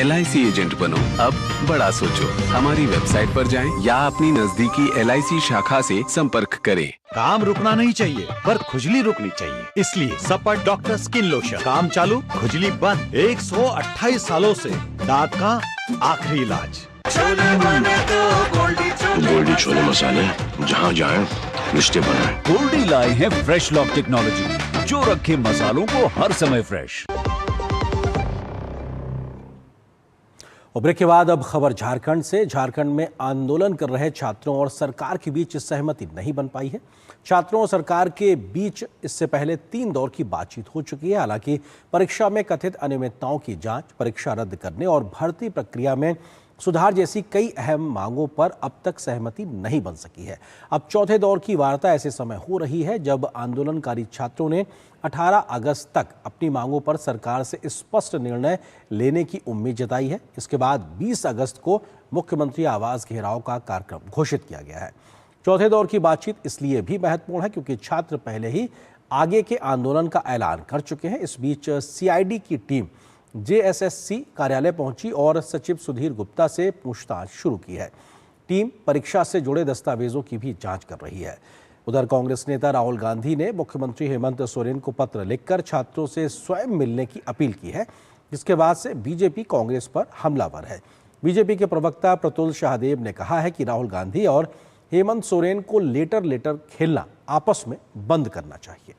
LIC एजेंट बनो, अब बड़ा सोचो। हमारी वेबसाइट पर जाएं या अपनी नजदीकी LIC शाखा से संपर्क करें। काम रुकना नहीं चाहिए, पर खुजली रुकनी चाहिए। इसलिए सपर डॉक्टर स्किन लोशन, काम चालू खुजली बंद। 128 सालों से दांत का आखिरी इलाज। गोल्डी छोले मसाले, जहाँ जाए रिश्ते बनाए। गोल्डी लाए हैं फ्रेश लॉक टेक्नोलॉजी, जो रखे मसालों को हर समय फ्रेश। और ब्रेक के बाद अब खबर झारखंड से। झारखंड में आंदोलन कर रहे छात्रों और सरकार के बीच सहमति नहीं बन पाई है। छात्रों और सरकार के बीच इससे पहले 3 दौर की बातचीत हो चुकी है। हालांकि परीक्षा में कथित अनियमितताओं की जांच, परीक्षा रद्द करने और भर्ती प्रक्रिया में सुधार जैसी कई अहम मांगों पर अब तक सहमति नहीं बन सकी है। अब चौथे दौर की वार्ता ऐसे समय हो रही है जब आंदोलनकारी छात्रों ने 18 अगस्त तक अपनी मांगों पर सरकार से स्पष्ट निर्णय लेने की उम्मीद जताई है। इसके बाद 20 अगस्त को मुख्यमंत्री आवास घेराव का कार्यक्रम घोषित किया गया है। चौथे दौर की बातचीत इसलिए भी महत्वपूर्ण है क्योंकि छात्र पहले ही आगे के आंदोलन का ऐलान कर चुके हैं। इस बीच CID की टीम JSSC कार्यालय पहुंची और सचिव सुधीर गुप्ता से पूछताछ शुरू की है। टीम परीक्षा से जुड़े दस्तावेजों की भी जांच कर रही है। उधर कांग्रेस नेता राहुल गांधी ने मुख्यमंत्री हेमंत सोरेन को पत्र लिखकर छात्रों से स्वयं मिलने की अपील की है, जिसके बाद से बीजेपी कांग्रेस पर हमलावर है। बीजेपी के प्रवक्ता प्रतुल शाहदेव ने कहा है कि राहुल गांधी और हेमंत सोरेन को लेटर खेलना आपस में बंद करना चाहिए।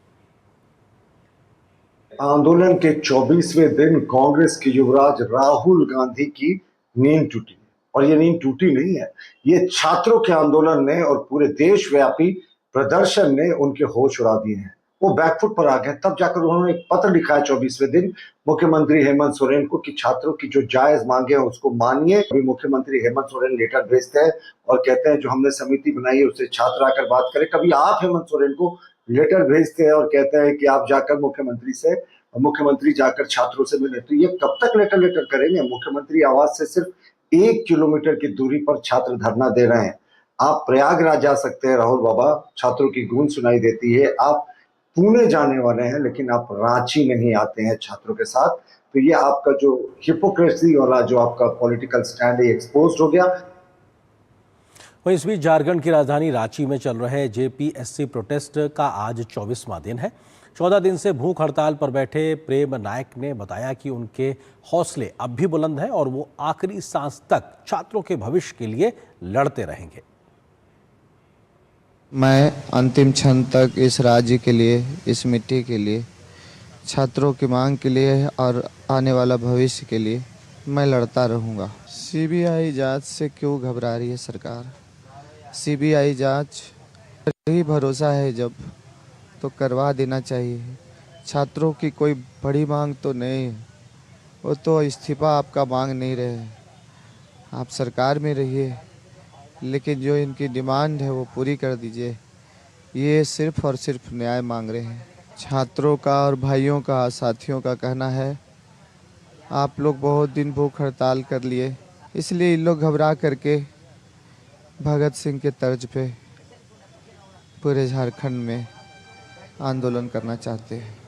आंदोलन के 24वें दिन कांग्रेस के युवराज राहुल गांधी की नींद टूटी, और ये नींद टूटी नहीं है, ये छात्रों के आंदोलन ने और पूरे देशव्यापी प्रदर्शन ने उनके होश उड़ा दिए हैं। वो बैकफुट पर आ गए। तब जाकर उन्होंने एक पत्र लिखा है 24वें दिन मुख्यमंत्री हेमंत सोरेन को कि छात्रों की जो जायज मांगे हैं उसको मानिए। अभी मुख्यमंत्री हेमंत सोरेन लेटर भेजते हैं और कहते हैं जो हमने समिति बनाई है उससे छात्र आकर बात करें। कभी आप हेमंत सोरेन को लेटर भेजते हैं और कहते हैं कि आप जाकर मुख्यमंत्री जाकर छात्रों से मिले। तो ये कब तक लेटर करेंगे? मुख्यमंत्री आवास से सिर्फ 1 किलोमीटर की दूरी पर छात्र धरना दे रहे हैं। आप प्रयागराज जा सकते हैं राहुल बाबा, छात्रों की गूंज सुनाई देती है। आप पुणे जाने वाले हैं लेकिन आप रांची नहीं आते हैं छात्रों के साथ। तो ये आपका जो हिपोक्रेसी वाला जो आपका पॉलिटिकल स्टैंड है एक्सपोज हो गया। वहीं इस बीच झारखंड की राजधानी रांची में चल रहे JPSC प्रोटेस्ट का आज 24वां दिन है। 14 दिन से भूख हड़ताल पर बैठे प्रेम नायक ने बताया कि उनके हौसले अब भी बुलंद हैं और वो आखिरी सांस तक छात्रों के भविष्य के लिए लड़ते रहेंगे। मैं अंतिम क्षण तक इस राज्य के लिए, इस मिट्टी के लिए, छात्रों की मांग के लिए और आने वाला भविष्य के लिए मैं लड़ता रहूँगा। CBI जांच से क्यों घबरा रही है सरकार? CBI जांच ही भरोसा है जब तो करवा देना चाहिए। छात्रों की कोई बड़ी मांग तो नहीं है, वो तो इस्तीफा आपका मांग नहीं रहे, आप सरकार में रहिए, लेकिन जो इनकी डिमांड है वो पूरी कर दीजिए। ये सिर्फ और सिर्फ न्याय मांग रहे हैं। छात्रों का और भाइयों का, साथियों का कहना है आप लोग बहुत दिन भूख हड़ताल कर लिए, इसलिए इन लोग घबरा करके भगत सिंह के तर्ज पे पूरे झारखंड में आंदोलन करना चाहते हैं।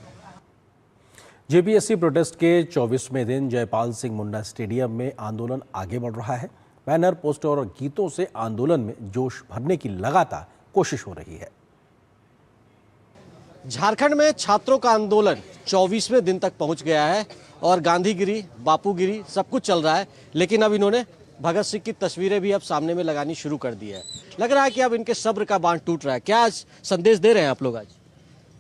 जेपीएससी प्रोटेस्ट के 24वें दिन जयपाल सिंह मुंडा स्टेडियम में आंदोलन आगे बढ़ रहा है। बैनर, पोस्टर और गीतों से आंदोलन में जोश भरने की लगातार कोशिश हो रही है। झारखंड में छात्रों का आंदोलन 24वें दिन तक पहुंच गया है और गांधीगिरी, बापूगिरी सब कुछ चल रहा है, लेकिन अब इन्होंने भगत सिंह की तस्वीरें भी अब सामने में लगानी शुरू कर दी है। लग रहा है कि अब इनके सब्र का बांध टूट रहा है। क्या आज संदेश दे रहे हैं आप लोग? आज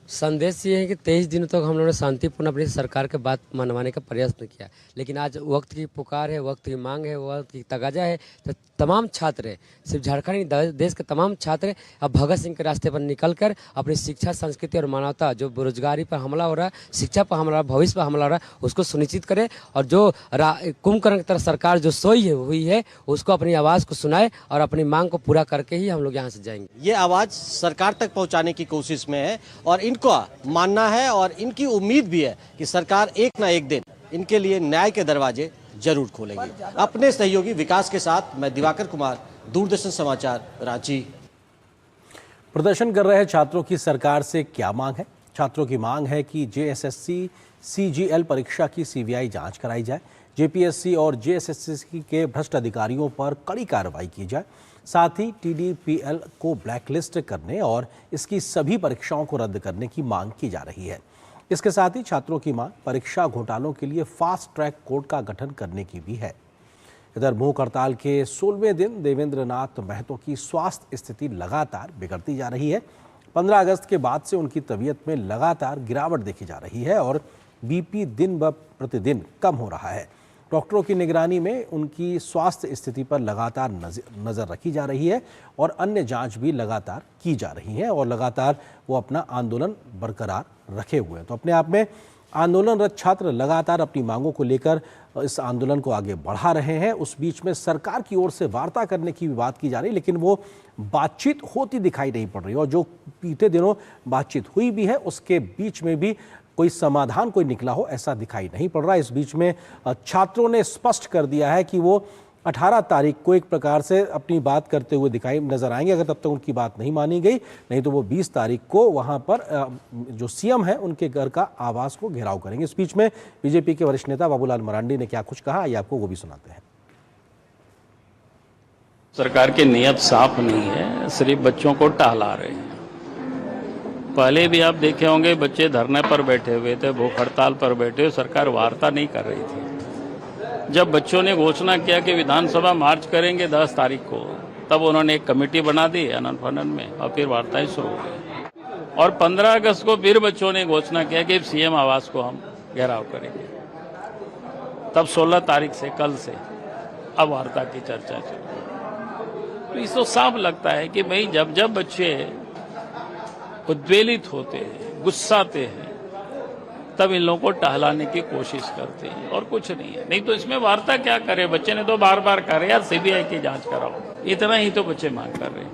संदेश ये है कि 23 दिनों तक हम लोगों ने शांतिपूर्ण अपनी सरकार के बात मनवाने का प्रयास नहीं किया, लेकिन आज वक्त की पुकार है, वक्त की मांग है, वक्त की तगाजा है। तो तमाम छात्र है, सिर्फ झारखंड नहीं देश के तमाम छात्र अब भगत सिंह के रास्ते पर निकलकर अपनी शिक्षा, संस्कृति और मानवता, जो बेरोजगारी पर हमला हो रहा है, शिक्षा पर हमला हो रहा है, भविष्य पर हमला हो रहा है, उसको सुनिश्चित करे और जो कुंभकर्ण की तरह सरकार जो सोई हुई है उसको अपनी आवाज़ को सुनाए और अपनी मांग को पूरा करके ही हम लोग यहाँ से जाएंगे। ये आवाज़ सरकार तक पहुँचाने की कोशिश में है और इनको मानना है और इनकी उम्मीद भी है कि सरकार एक ना एक दिन इनके लिए न्याय के दरवाजे जरूर खोलेगी। अपने सहयोगी विकास के साथ मैं दिवाकर कुमार, दूरदर्शन समाचार, रांची। प्रदर्शन कर रहे छात्रों की सरकार से क्या मांग है? छात्रों की मांग है कि जेएसएससी सीजीएल परीक्षा की सीबीआई जांच कराई जाए, जेपीएससी और जेएसएससी के भ्रष्ट अधिकारियों पर कड़ी कार्रवाई की जाए, साथ ही टीडीपीएल को ब्लैकलिस्ट करने और इसकी सभी परीक्षाओं को रद्द करने की मांग की जा रही है। इसके साथ ही छात्रों की मांग परीक्षा घोटालों के लिए फास्ट ट्रैक कोर्ट का गठन करने की भी है। इधर भूख हड़ताल के 16वें दिन देवेंद्र नाथ महतो की स्वास्थ्य स्थिति लगातार बिगड़ती जा रही है। 15 अगस्त के बाद से उनकी तबीयत में लगातार गिरावट देखी जा रही है और बीपी दिन ब प्रतिदिन कम हो रहा है। डॉक्टरों की निगरानी में उनकी स्वास्थ्य स्थिति पर लगातार नज़र रखी जा रही है और अन्य जांच भी लगातार की जा रही है और लगातार वो अपना आंदोलन बरकरार रखे हुए हैं। तो अपने आप में आंदोलनरत छात्र लगातार अपनी मांगों को लेकर इस आंदोलन को आगे बढ़ा रहे हैं। उस बीच में सरकार की ओर से वार्ता करने की भी बात की जा रही है, लेकिन वो बातचीत होती दिखाई नहीं पड़ रही और जो बीते दिनों बातचीत हुई भी है उसके बीच में भी कोई समाधान कोई निकला हो ऐसा दिखाई नहीं पड़ रहा। इस बीच में छात्रों ने स्पष्ट कर दिया है कि वो 18 तारीख को एक प्रकार से अपनी बात करते हुए दिखाई नजर आएंगे। अगर तब तक उनकी बात नहीं मानी गई, नहीं तो वो 20 तारीख को वहां पर जो सीएम है उनके घर का आवास को घेराव करेंगे। इस बीच में बीजेपी के वरिष्ठ नेता बाबूलाल मरांडी ने क्या कुछ कहा, ये आपको वो भी सुनाते हैं। सरकार की नीयत साफ नहीं है, सिर्फ बच्चों को टहला रहे हैं। पहले भी आप देखे होंगे बच्चे धरने पर बैठे हुए थे, भूख हड़ताल पर बैठे हुए, सरकार वार्ता नहीं कर रही थी। जब बच्चों ने घोषणा किया कि विधानसभा मार्च करेंगे 10 तारीख को, तब उन्होंने एक कमेटी बना दी आनन फानन में और फिर वार्ताएं शुरू हो गई। और 15 अगस्त को फिर बच्चों ने घोषणा किया कि सीएम आवास को हम घेराव करेंगे। तब 16 तारीख से, कल से अब वार्ता की चर्चा चल। तो इसको साफ लगता है कि भाई जब जब बच्चे उद्वेलित होते हैं, गुस्साते हैं, तब इन लोगों को टहलाने की कोशिश करते हैं और कुछ नहीं है। नहीं तो इसमें वार्ता क्या करे? बच्चे ने तो बार बार कहा यार सीबीआई की जांच कराओ, इतना ही तो बच्चे मांग कर रहे हैं।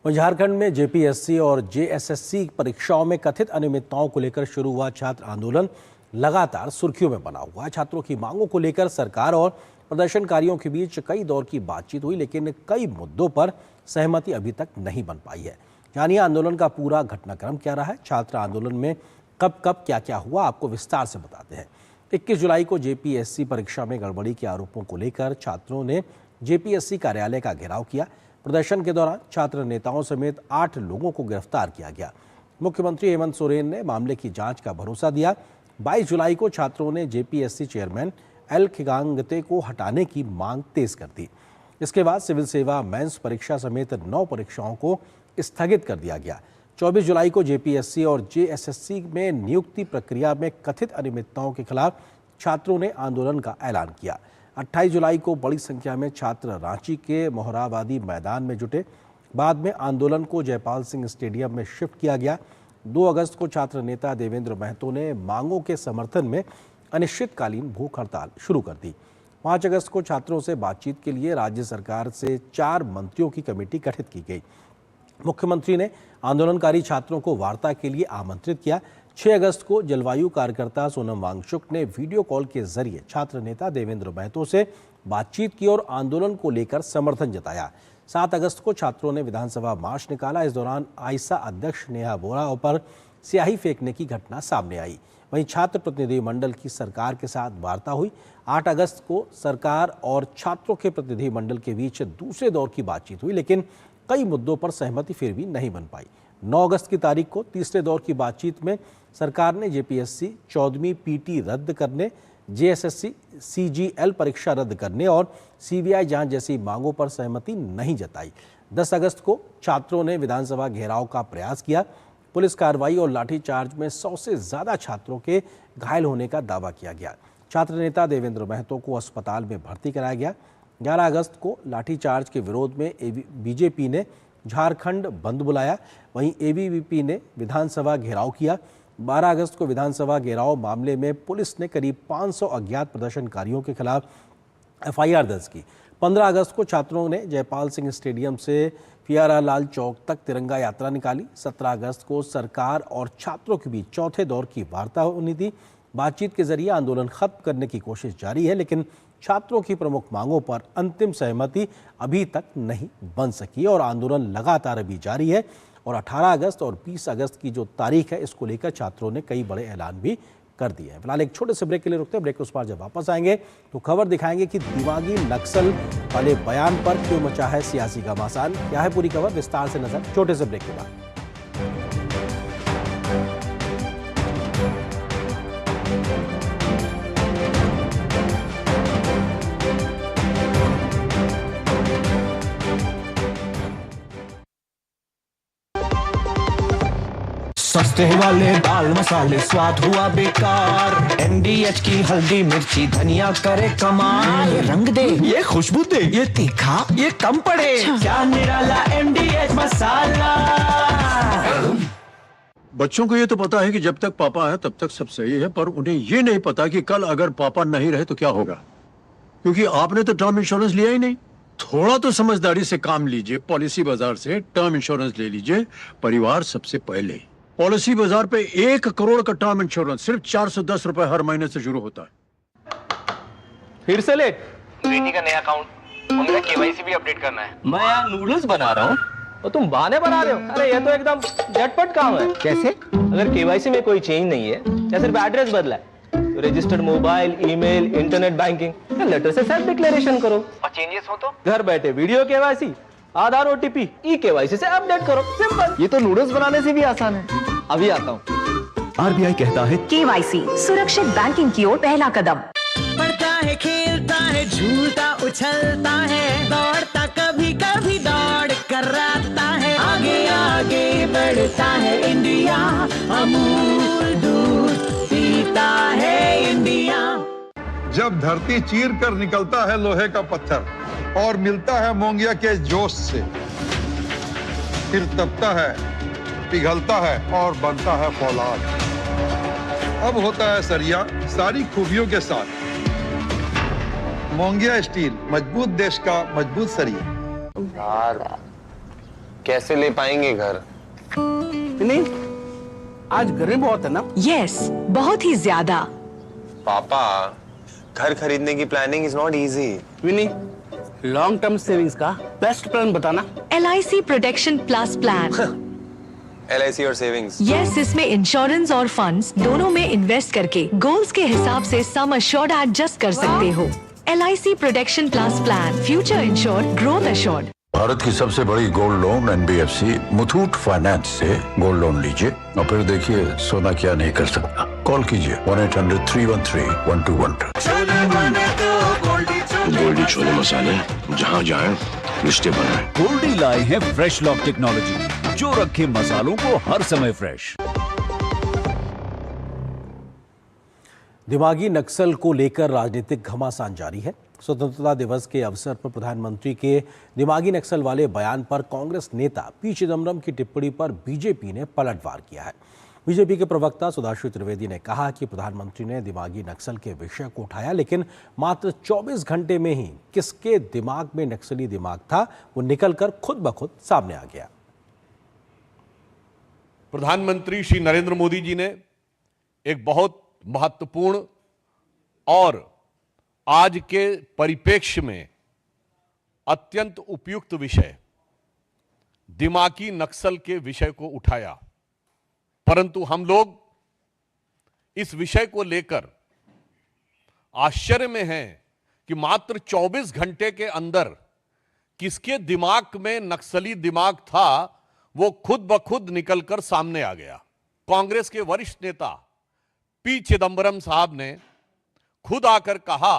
झारखंड में जेपीएससी और जेएसएससी परीक्षाओं में कथित अनियमितताओं को लेकर शुरू हुआ छात्र आंदोलन लगातार सुर्खियों में बना हुआ है। छात्रों की मांगों को लेकर सरकार और प्रदर्शनकारियों के बीच कई दौर की बातचीत हुई, लेकिन कई मुद्दों पर सहमति अभी तक नहीं बन पाई है। यानी आंदोलन का पूरा घटनाक्रम क्या रहा है, छात्र आंदोलन में कब कब क्या क्या हुआ, आपको विस्तार से बताते हैं। 21 जुलाई को जेपीएससी परीक्षा में गड़बड़ी के आरोपों को लेकर छात्रों ने जेपीएससी कार्यालय का घेराव किया। प्रदर्शन के दौरान छात्र नेताओं समेत 8 लोगों को गिरफ्तार किया गया। मुख्यमंत्री हेमंत सोरेन ने मामले की जांच का भरोसा दिया। 22 जुलाई को छात्रों ने जेपीएससी चेयरमैन एल खिगांगते को हटाने की मांग तेज कर दी। इसके बाद सिविल सेवा मेंस परीक्षा समेत 9 परीक्षाओं को स्थगित कर दिया गया। 24 जुलाई को जेपीएससी और जेएसएससी में नियुक्ति प्रक्रिया में कथित अनियमितताओं के खिलाफ छात्रों ने आंदोलन का ऐलान किया। 28 जुलाई को बड़ी संख्या में छात्र रांची के मोहराबादी मैदान में जुटे। बाद में आंदोलन को जयपाल सिंह स्टेडियम में शिफ्ट किया गया। 2 अगस्त को छात्र नेता देवेंद्र महतो ने मांगों के समर्थन में अनिश्चितकालीन भूख हड़ताल शुरू कर दी। 5 अगस्त को छात्रों से बातचीत के लिए राज्य सरकार से 4 मंत्रियों की कमेटी गठित की गई। मुख्यमंत्री ने आंदोलनकारी छात्रों को वार्ता के लिए आमंत्रित किया। 6 अगस्त को जलवायु कार्यकर्ता सोनम वांगचुक ने वीडियो कॉल के जरिए छात्र नेता देवेंद्र महतो से बातचीत की और आंदोलन को लेकर समर्थन जताया। 7 अगस्त को छात्रों ने विधानसभा मार्च निकाला। इस दौरान आइसा अध्यक्ष नेहा बोरा पर स्याही फेंकने की घटना सामने आई। वहीं छात्र प्रतिनिधि मंडल की सरकार के साथ वार्ता हुई। 8 अगस्त को सरकार और छात्रों के प्रतिनिधि मंडल के बीच दूसरे दौर की बातचीत हुई, लेकिन कई मुद्दों पर सहमति फिर भी नहीं बन पाई। 9 अगस्त की तारीख को तीसरे दौर की बातचीत में सरकार ने जेपीएससी 14वीं पीटी रद्द करने, जेएसएससी सीजीएल परीक्षा रद्द करने और सीबीआई जांच जैसी मांगों पर सहमति नहीं जताई। 10 अगस्त को छात्रों ने विधानसभा घेराव का प्रयास किया। पुलिस कार्रवाई और लाठीचार्ज में 100 से ज्यादा छात्रों के घायल होने का दावा किया गया। छात्र नेता देवेंद्र महतो को अस्पताल में भर्ती कराया गया। 11 अगस्त को लाठीचार्ज के विरोध में बीजेपी ने झारखंड बंद बुलाया। वहीं एबीवीपी ने विधानसभा घेराव किया। 12 अगस्त को विधानसभा घेराव मामले में पुलिस ने करीब 500 अज्ञात प्रदर्शनकारियों के खिलाफ एफआईआर दर्ज की। 15 अगस्त को छात्रों ने जयपाल सिंह स्टेडियम से पियारालाल चौक तक तिरंगा यात्रा निकाली। 17 अगस्त को सरकार और छात्रों के बीच चौथे दौर की वार्ता होनी थी। बातचीत के जरिए आंदोलन खत्म करने की कोशिश जारी है, लेकिन छात्रों की प्रमुख मांगों पर अंतिम सहमति अभी तक नहीं बन सकी और आंदोलन लगातार अभी जारी है। और 18 अगस्त और 20 अगस्त की जो तारीख है, इसको लेकर छात्रों ने कई बड़े ऐलान भी कर दिए हैं। फिलहाल एक छोटे से ब्रेक के लिए रुकते हैं। ब्रेक के उस पार जब वापस आएंगे तो खबर दिखाएंगे कि दिमागी नक्सल वाले बयान पर क्यों मचा है सियासी घमासान। क्या है पूरी खबर, विस्तार से नजर छोटे से ब्रेक के बाद। सस्ते वाले दाल मसाले स्वाद हुआ बेकार। एमडीएच की हल्दी मिर्ची धनिया करे कमाल। ये रंग दे, ये खुशबू दे, ये तीखा, ये कम पड़े। क्या निराला एमडीएच मसाला। बच्चों को ये तो पता है कि जब तक पापा है तब तक सब सही है, पर उन्हें ये नहीं पता कि कल अगर पापा नहीं रहे तो क्या होगा, क्योंकि आपने तो टर्म इंश्योरेंस लिया ही नहीं। थोड़ा तो समझदारी से काम लीजिए। पॉलिसी बाजार से टर्म इंश्योरेंस ले लीजिए, परिवार सबसे पहले। पॉलिसी बाजार पे 1 करोड़ का टर्म इंश्योरेंस सिर्फ 410 रुपए हर महीने से शुरू होता है। फिर से लेट। बेटी का नया अकाउंट और मेरा केवाईसी भी अपडेट करना है। मैं यार नूडल्स बना रहा हूँ और तुम बहाने बना रहे हो। अरे ये तो एकदम झटपट काम है। कैसे? अगर केवाईसी में कोई चेंज नहीं है या सिर्फ एड्रेस बदला है तो registered mobile, email, internet banking या लेटर से सेल्फ डिक्लेरेशन करो। और चेंजेस हो तो घर बैठे वीडियो केवाईसी, आधार, ओटीपी, ई केवाईसी से अपडेट करो। सिंपल। ये तो नूडल्स बनाने से भी आसान है। अभी आता हूँ। आरबीआई कहता है केवाईसी सुरक्षित बैंकिंग की ओर पहला कदम। पढ़ता है, खेलता है, झूलता उछलता है, दौड़ता कभी कभी दौड़ कराता है, आगे आगे बढ़ता है इंडिया, अमूल दूध पीता है इंडिया। जब धरती चीर कर निकलता है लोहे का पत्थर और मिलता है मोंगिया के जोश से, फिर तपता है, पिघलता है और बनता है फौलाद। अब होता है सरिया सारी खूबियों के साथ। मोंगिया स्टील, मजबूत देश का मजबूत सरिया। यार कैसे ले पाएंगे घर? नहीं, आज गर्मी बहुत है ना। यस, बहुत ही ज्यादा। पापा, घर खरीदने की प्लानिंग इज नॉट इजी। विनी, लॉन्ग टर्म सेविंग्स का बेस्ट प्लान बताना। LIC protection plus plan. LIC और सेविंग्स। यस, इसमें इंश्योरेंस और फंड्स दोनों में इन्वेस्ट करके गोल्स के हिसाब से सम अश्योर्ड एडजस्ट कर सकते हो। LIC protection plus plan, future insured, growth assured. Bharat की सबसे बड़ी gold loan NBFC Muthoot finance से गोल्ड लोन लीजिए और फिर देखिए सोना क्या नहीं कर सकता। कॉल कीजिए 1-800-313-1212। गोल्डी छोले मसाले, जहाँ जाए रिश्ते बनाए। गोल्डी लाए हैं फ्रेश लॉक टेक्नोलॉजी जो रखे मसालों को हर समय फ्रेश। दिमागी नक्सल को लेकर राजनीतिक घमासान जारी है। स्वतंत्रता दिवस के अवसर पर प्रधानमंत्री के दिमागी नक्सल वाले बयान पर कांग्रेस नेता पी चिदम्बरम की टिप्पणी पर बीजेपी ने पलटवार किया है। बीजेपी के प्रवक्ता सुधांशु त्रिवेदी ने कहा कि प्रधानमंत्री ने दिमागी नक्सल के विषय को उठाया, लेकिन मात्र 24 घंटे में ही किसके दिमाग में नक्सली दिमाग था वो निकलकर खुद ब खुद सामने आ गया। प्रधानमंत्री श्री नरेंद्र मोदी जी ने एक बहुत महत्वपूर्ण और आज के परिप्रेक्ष्य में अत्यंत उपयुक्त विषय दिमागी नक्सल के विषय को उठाया, परंतु हम लोग इस विषय को लेकर आश्चर्य में हैं कि मात्र 24 घंटे के अंदर किसके दिमाग में नक्सली दिमाग था वो खुद ब खुद निकलकर सामने आ गया। कांग्रेस के वरिष्ठ नेता पी चिदंबरम साहब ने खुद आकर कहा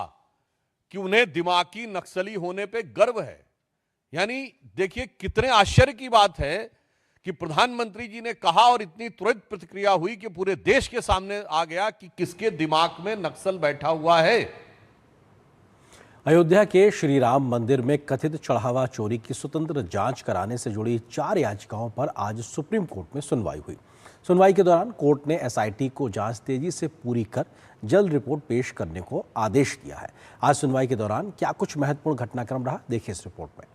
कि उन्हें दिमागी नक्सली होने पे गर्व है। यानी देखिए कितने आश्चर्य की बात है कि प्रधानमंत्री जी ने कहा और इतनी तुरंत प्रतिक्रिया हुई कि पूरे देश के सामने आ गया कि किसके दिमाग में नक्सल बैठा हुआ है। अयोध्या के श्री राम मंदिर में कथित चढ़ावा चोरी की स्वतंत्र जांच कराने से जुड़ी 4 याचिकाओं पर आज सुप्रीम कोर्ट में सुनवाई हुई। सुनवाई के दौरान कोर्ट ने एसआईटी को जांच तेजी से पूरी कर जल्द रिपोर्ट पेश करने को आदेश दिया है। आज सुनवाई के दौरान क्या कुछ महत्वपूर्ण घटनाक्रम रहा, देखिए इस रिपोर्ट में।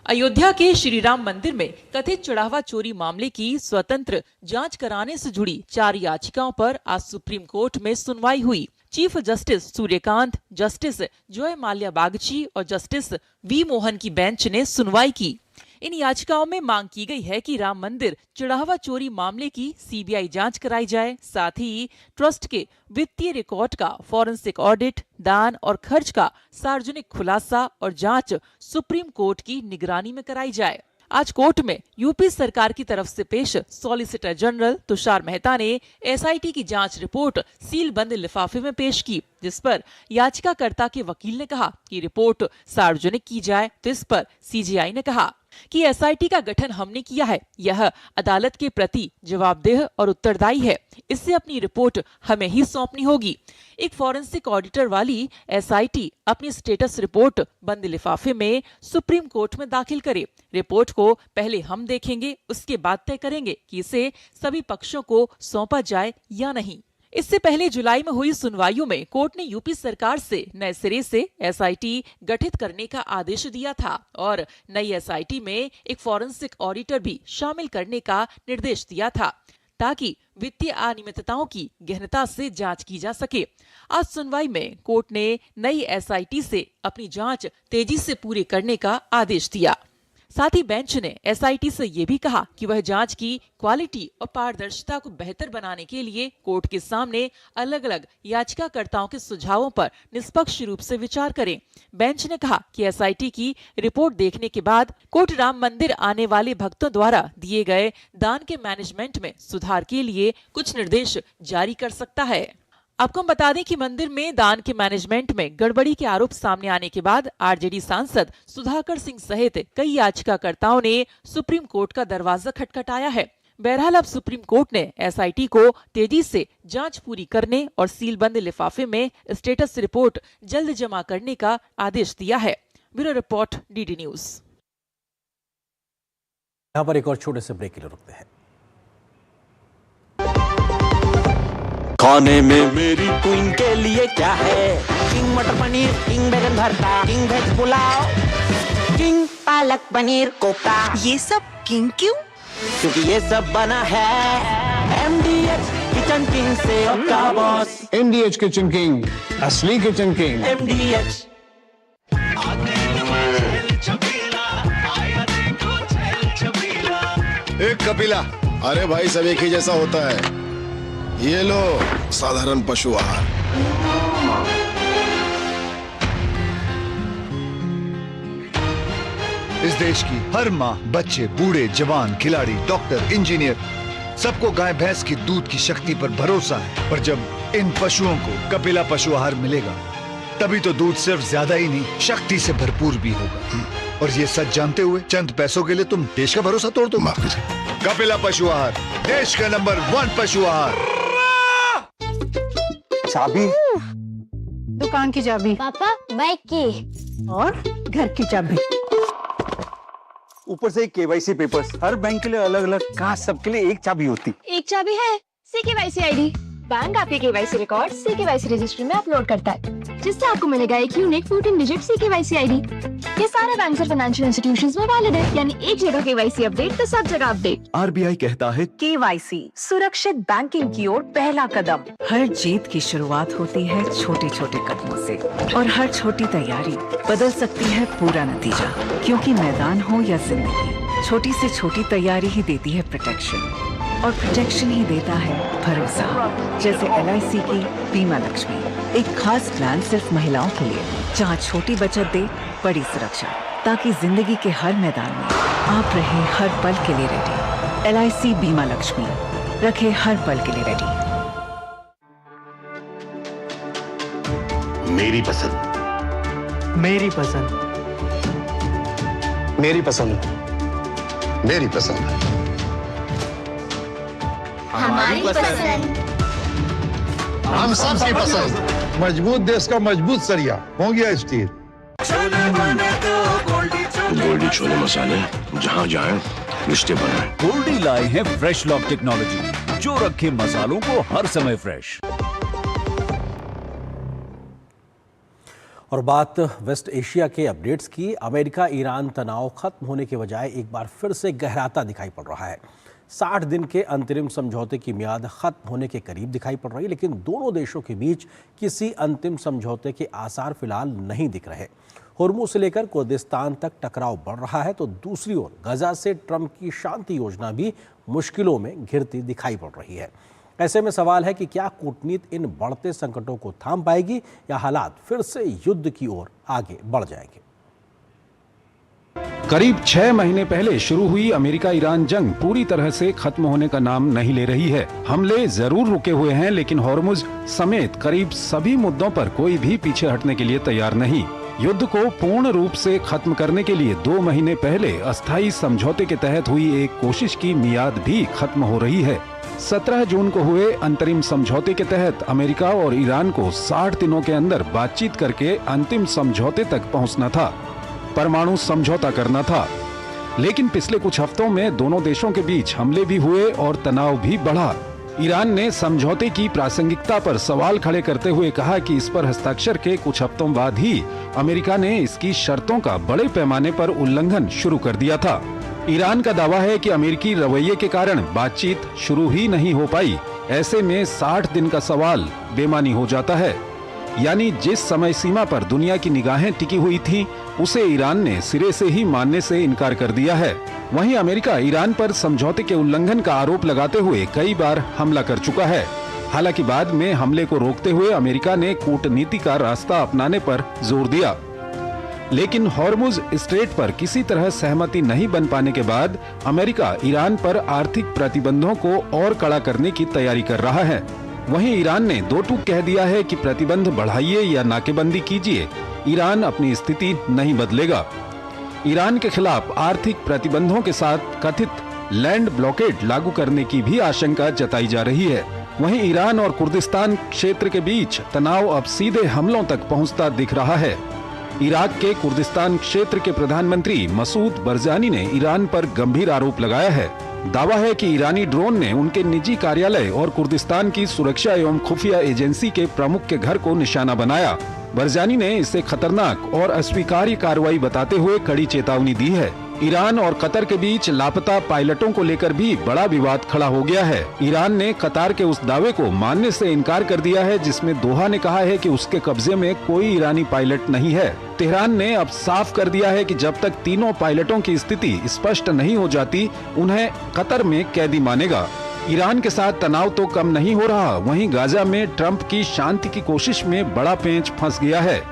अयोध्या के श्री राम मंदिर में कथित चढ़ावा चोरी मामले की स्वतंत्र जांच कराने से जुड़ी 4 याचिकाओं पर आज सुप्रीम कोर्ट में सुनवाई हुई। Chief justice Suryakant, justice Joy Mallya Bagchi और जस्टिस वी मोहन की बेंच ने सुनवाई की। इन याचिकाओं में मांग की गई है कि राम मंदिर चढ़ावा चोरी मामले की सीबीआई जांच कराई जाए, साथ ही ट्रस्ट के वित्तीय रिकॉर्ड का फॉरेंसिक ऑडिट, दान और खर्च का सार्वजनिक खुलासा और जांच सुप्रीम कोर्ट की निगरानी में कराई जाए। आज कोर्ट में यूपी सरकार की तरफ से पेश सॉलिसिटर जनरल तुषार मेहता ने एसआईटी की जांच रिपोर्ट सील बंद लिफाफे में पेश की, जिस पर याचिकाकर्ता के वकील ने कहा कि रिपोर्ट सार्वजनिक की जाए, तो इस पर सीजीआई ने कहा कि एसआईटी का गठन हमने किया है, यह अदालत के प्रति जवाबदेह और उत्तरदायी है, इससे अपनी रिपोर्ट हमें ही सौंपनी होगी। एक फॉरेंसिक ऑडिटर वाली एसआईटी अपनी स्टेटस रिपोर्ट बंद लिफाफे में सुप्रीम कोर्ट में दाखिल करे। रिपोर्ट को पहले हम देखेंगे, उसके बाद तय करेंगे कि इसे सभी पक्षों को सौंपा जाए या नहीं। इससे पहले जुलाई में हुई सुनवाइयों में कोर्ट ने यूपी सरकार से नए सिरे से एसआईटी गठित करने का आदेश दिया था और नई एसआईटी में एक फॉरेंसिक ऑडिटर भी शामिल करने का निर्देश दिया था, ताकि वित्तीय अनियमितताओं की गहनता से जांच की जा सके। आज सुनवाई में कोर्ट ने नई एसआईटी से अपनी जांच तेजी से पूरी करने का आदेश दिया। साथ ही बेंच ने एसआईटी से ये भी कहा कि वह जांच की क्वालिटी और पारदर्शिता को बेहतर बनाने के लिए कोर्ट के सामने अलग अलग याचिकाकर्ताओं के सुझावों पर निष्पक्ष रूप से विचार करें। बेंच ने कहा कि एसआईटी की रिपोर्ट देखने के बाद कोर्ट राम मंदिर आने वाले भक्तों द्वारा दिए गए दान के मैनेजमेंट में सुधार के लिए कुछ निर्देश जारी कर सकता है। आपको हम बता दें कि मंदिर में दान के मैनेजमेंट में गड़बड़ी के आरोप सामने आने के बाद आरजेडी सांसद सुधाकर सिंह सहित कई याचिकाकर्ताओं ने सुप्रीम कोर्ट का दरवाजा खटखटाया है। बहरहाल अब सुप्रीम कोर्ट ने एसआईटी को तेजी से जांच पूरी करने और सीलबंद लिफाफे में स्टेटस रिपोर्ट जल्द जमा करने का आदेश दिया है। Bureau report, DD news. यहाँ पर एक और छोटे से ब्रेक के लिए रुकते हैं। खाने में मेरी क्वीन के लिए क्या है? किंग मटर पनीर, किंग बैगन भरता, king veg pulao, king palak paneer kofta. ये सब किंग क्यों? क्योंकि ये सब बना है MDH किचन किंग से आपका बॉस। MDH किचन किंग, असली किचन किंग। MDH। एक कपिला, अरे भाई सब एक ही जैसा होता है। ये लो साधारण पशु आहार। इस देश की हर माँ, बच्चे, बूढ़े, जवान, खिलाड़ी, डॉक्टर, इंजीनियर, सबको गाय भैंस की दूध की शक्ति पर भरोसा है। पर जब इन पशुओं को कपिला पशु आहार मिलेगा, तभी तो दूध सिर्फ ज्यादा ही नहीं, शक्ति से भरपूर भी होगा। और ये सच जानते हुए चंद पैसों के लिए तुम देश का भरोसा तोड़ दो। कपिला पशु आहार, देश का नंबर 1 पशु आहार। चाबी? दुकान की चाबी। पापा बाइक की। और घर की चाबी। ऊपर से केवाईसी पेपर्स, हर बैंक के लिए अलग अलग, कहाँ सबके लिए एक चाबी होती। एक चाबी है CKYC ID। बैंक आपके KYC रिकॉर्ड CKYC रजिस्ट्री में अपलोड करता है, जिससे आपको मिलेगा एक यूनिक 14 डिजिट CKYC ID। ये सारे बैंक और फाइनेंशियल इंस्टीट्यूशंस में वैलिड है, यानी एक जगह KYC अपडेट तो सब जगह अपडेट। RBI कहता है KYC सुरक्षित बैंकिंग की ओर पहला कदम। हर जीत की शुरुआत होती है छोटे छोटे कदमों से, और हर छोटी तैयारी बदल सकती है पूरा नतीजा। क्योंकि मैदान हो या जिंदगी, छोटी से छोटी तैयारी ही देती है प्रोटेक्शन, और प्रोटेक्शन ही देता है भरोसा। जैसे LIC की बीमा लक्ष्मी, एक खास प्लान सिर्फ महिलाओं के लिए, जहां छोटी बचत दे बड़ी सुरक्षा, ताकि जिंदगी के हर मैदान में आप रहे हर पल के लिए रेडी। LIC बीमा लक्ष्मी, रखे हर पल के लिए रेडी। मेरी पसंद, मेरी पसंद, मेरी पसंद, मेरी पसंद, हमारी पसंद। हम सबकी पसंद। मजबूत देश का मजबूत सरिया मोंगिया स्टील। गोल्डी छोले मसाले, जहाँ जाए रिश्ते बनाए। गोल्डी लाए हैं फ्रेश लॉक टेक्नोलॉजी, जो रखे मसालों को हर समय फ्रेश। और बात वेस्ट एशिया के अपडेट्स की। अमेरिका ईरान तनाव खत्म होने के बजाय एक बार फिर से गहराता दिखाई पड़ रहा है। 60 दिन के अंतरिम समझौते की मियाद खत्म होने के करीब दिखाई पड़ रही है, लेकिन दोनों देशों के बीच किसी अंतिम समझौते के आसार फिलहाल नहीं दिख रहे। होर्मुज से लेकर कुर्दिस्तान तक टकराव बढ़ रहा है, तो दूसरी ओर गाजा से ट्रंप की शांति योजना भी मुश्किलों में घिरती दिखाई पड़ रही है। ऐसे में सवाल है कि क्या कूटनीति इन बढ़ते संकटों को थाम पाएगी, या हालात फिर से युद्ध की ओर आगे बढ़ जाएंगे। करीब 6 महीने पहले शुरू हुई अमेरिका ईरान जंग पूरी तरह से खत्म होने का नाम नहीं ले रही है। हमले जरूर रुके हुए हैं, लेकिन होर्मुज समेत करीब सभी मुद्दों पर कोई भी पीछे हटने के लिए तैयार नहीं। युद्ध को पूर्ण रूप से खत्म करने के लिए 2 महीने पहले अस्थायी समझौते के तहत हुई एक कोशिश की मियाद भी खत्म हो रही है। 17 जून को हुए अंतरिम समझौते के तहत अमेरिका और ईरान को 60 दिनों के अंदर बातचीत करके अंतिम समझौते तक पहुंचना था, परमाणु समझौता करना था। लेकिन पिछले कुछ हफ्तों में दोनों देशों के बीच हमले भी हुए और तनाव भी बढ़ा। ईरान ने समझौते की प्रासंगिकता पर सवाल खड़े करते हुए कहा कि इस पर हस्ताक्षर के कुछ हफ्तों बाद ही अमेरिका ने इसकी शर्तों का बड़े पैमाने पर उल्लंघन शुरू कर दिया था। ईरान का दावा है कि अमेरिकी रवैये के कारण बातचीत शुरू ही नहीं हो पाई। ऐसे में 60 दिन का सवाल बेमानी हो जाता है, यानी जिस समय सीमा पर दुनिया की निगाहें टिकी हुई थीं, उसे ईरान ने सिरे से ही मानने से इनकार कर दिया है। वहीं अमेरिका ईरान पर समझौते के उल्लंघन का आरोप लगाते हुए कई बार हमला कर चुका है। हालांकि बाद में हमले को रोकते हुए अमेरिका ने कूटनीति का रास्ता अपनाने पर जोर दिया। लेकिन होर्मुज स्ट्रेट पर किसी तरह सहमति नहीं बन पाने के बाद अमेरिका ईरान पर आर्थिक प्रतिबंधों को और कड़ा करने की तैयारी कर रहा है। वहीं ईरान ने दो टूक कह दिया है कि प्रतिबंध बढ़ाइए या नाकेबंदी कीजिए, ईरान अपनी स्थिति नहीं बदलेगा। ईरान के खिलाफ आर्थिक प्रतिबंधों के साथ कथित लैंड ब्लॉकेड लागू करने की भी आशंका जताई जा रही है। वहीं ईरान और कुर्दिस्तान क्षेत्र के बीच तनाव अब सीधे हमलों तक पहुंचता दिख रहा है। इराक के कुर्दिस्तान क्षेत्र के प्रधानमंत्री मसूद बरजानी ने ईरान पर गंभीर आरोप लगाया है। दावा है कि ईरानी ड्रोन ने उनके निजी कार्यालय और कुर्दिस्तान की सुरक्षा एवं खुफिया एजेंसी के प्रमुख के घर को निशाना बनाया। बरजानी ने इसे खतरनाक और अस्वीकार्य कार्रवाई बताते हुए कड़ी चेतावनी दी है। ईरान और कतर के बीच लापता पायलटों को लेकर भी बड़ा विवाद खड़ा हो गया है। ईरान ने कतार के उस दावे को मानने से इनकार कर दिया है जिसमें दोहा ने कहा है कि उसके कब्जे में कोई ईरानी पायलट नहीं है। तेहरान ने अब साफ कर दिया है कि जब तक तीनों पायलटों की स्थिति स्पष्ट नहीं हो जाती, उन्हें कतर में कैदी मानेगा। ईरान के साथ तनाव तो कम नहीं हो रहा, वहीं गाजा में ट्रंप की शांति की कोशिश में बड़ा पेंच फंस गया है।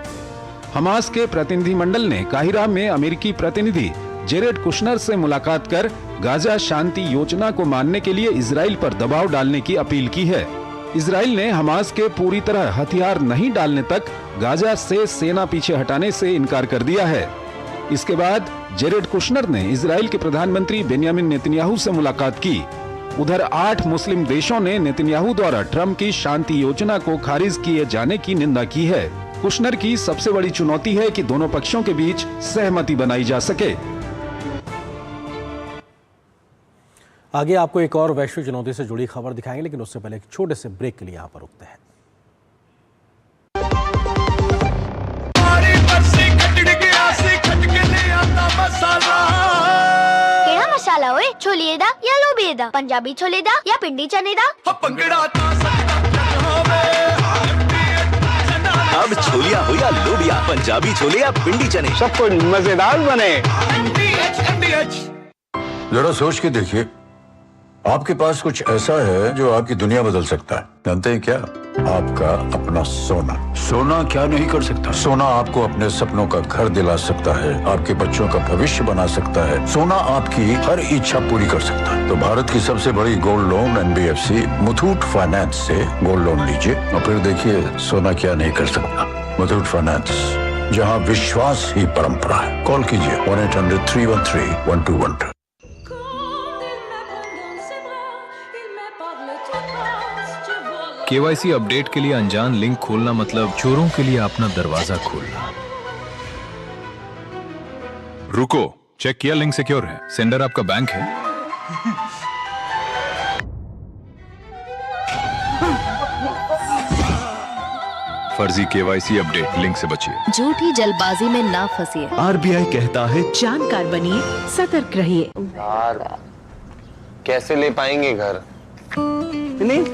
हमास के प्रतिनिधिमंडल ने काहिरा में अमेरिकी प्रतिनिधि जेरेड कुशनर से मुलाकात कर गाजा शांति योजना को मानने के लिए इजराइल पर दबाव डालने की अपील की है। इजराइल ने हमास के पूरी तरह हथियार नहीं डालने तक गाजा से सेना पीछे हटाने से इनकार कर दिया है। इसके बाद जेरेड कुशनर ने इजराइल के प्रधानमंत्री बेंयामिन नेतन्याहू से मुलाकात की। उधर 8 मुस्लिम देशों ने नेतन्याहू द्वारा ट्रंप की शांति योजना को खारिज किए जाने की निंदा की है। कुशनर की सबसे बड़ी चुनौती है कि दोनों पक्षों के बीच सहमति बनाई जा सके। आगे आपको एक और वैश्विक चुनौती से जुड़ी खबर दिखाएंगे, लेकिन उससे पहले एक छोटे से ब्रेक के लिए यहाँ पर रुकते हैं। केड़ा मसाला होए? छोलिए दा या लोबिए दा? पंजाबी छोले दा या पिंडी चने दा? अब छोलिया हो या लोबिया, पंजाबी छोले या पिंडी चने, सब कुछ मजेदार बने। जरा सोच के देखिए, आपके पास कुछ ऐसा है जो आपकी दुनिया बदल सकता है। जानते हैं क्या? आपका अपना सोना। सोना क्या नहीं कर सकता? सोना आपको अपने सपनों का घर दिला सकता है, आपके बच्चों का भविष्य बना सकता है। सोना आपकी हर इच्छा पूरी कर सकता है। तो भारत की सबसे बड़ी gold loan NBFC Muthoot finance से गोल्ड लोन लीजिए और फिर देखिए सोना क्या नहीं कर सकता। मुथूट फाइनेंस, जहाँ विश्वास ही परंपरा है। कॉल कीजिए 1-800-313-1212। KYC अपडेट के लिए अनजान लिंक खोलना मतलब चोरों के लिए अपना दरवाजा खोलना। रुको, चेक किया लिंक सिक्योर है? सेंडर आपका बैंक है? फर्जी KYC अपडेट लिंक से बचिए। झूठी जल्दबाजी में ना फंसिए। RBI कहता है जानकार बनिए, सतर्क रहिए। यार कैसे ले पाएंगे घर? नहीं,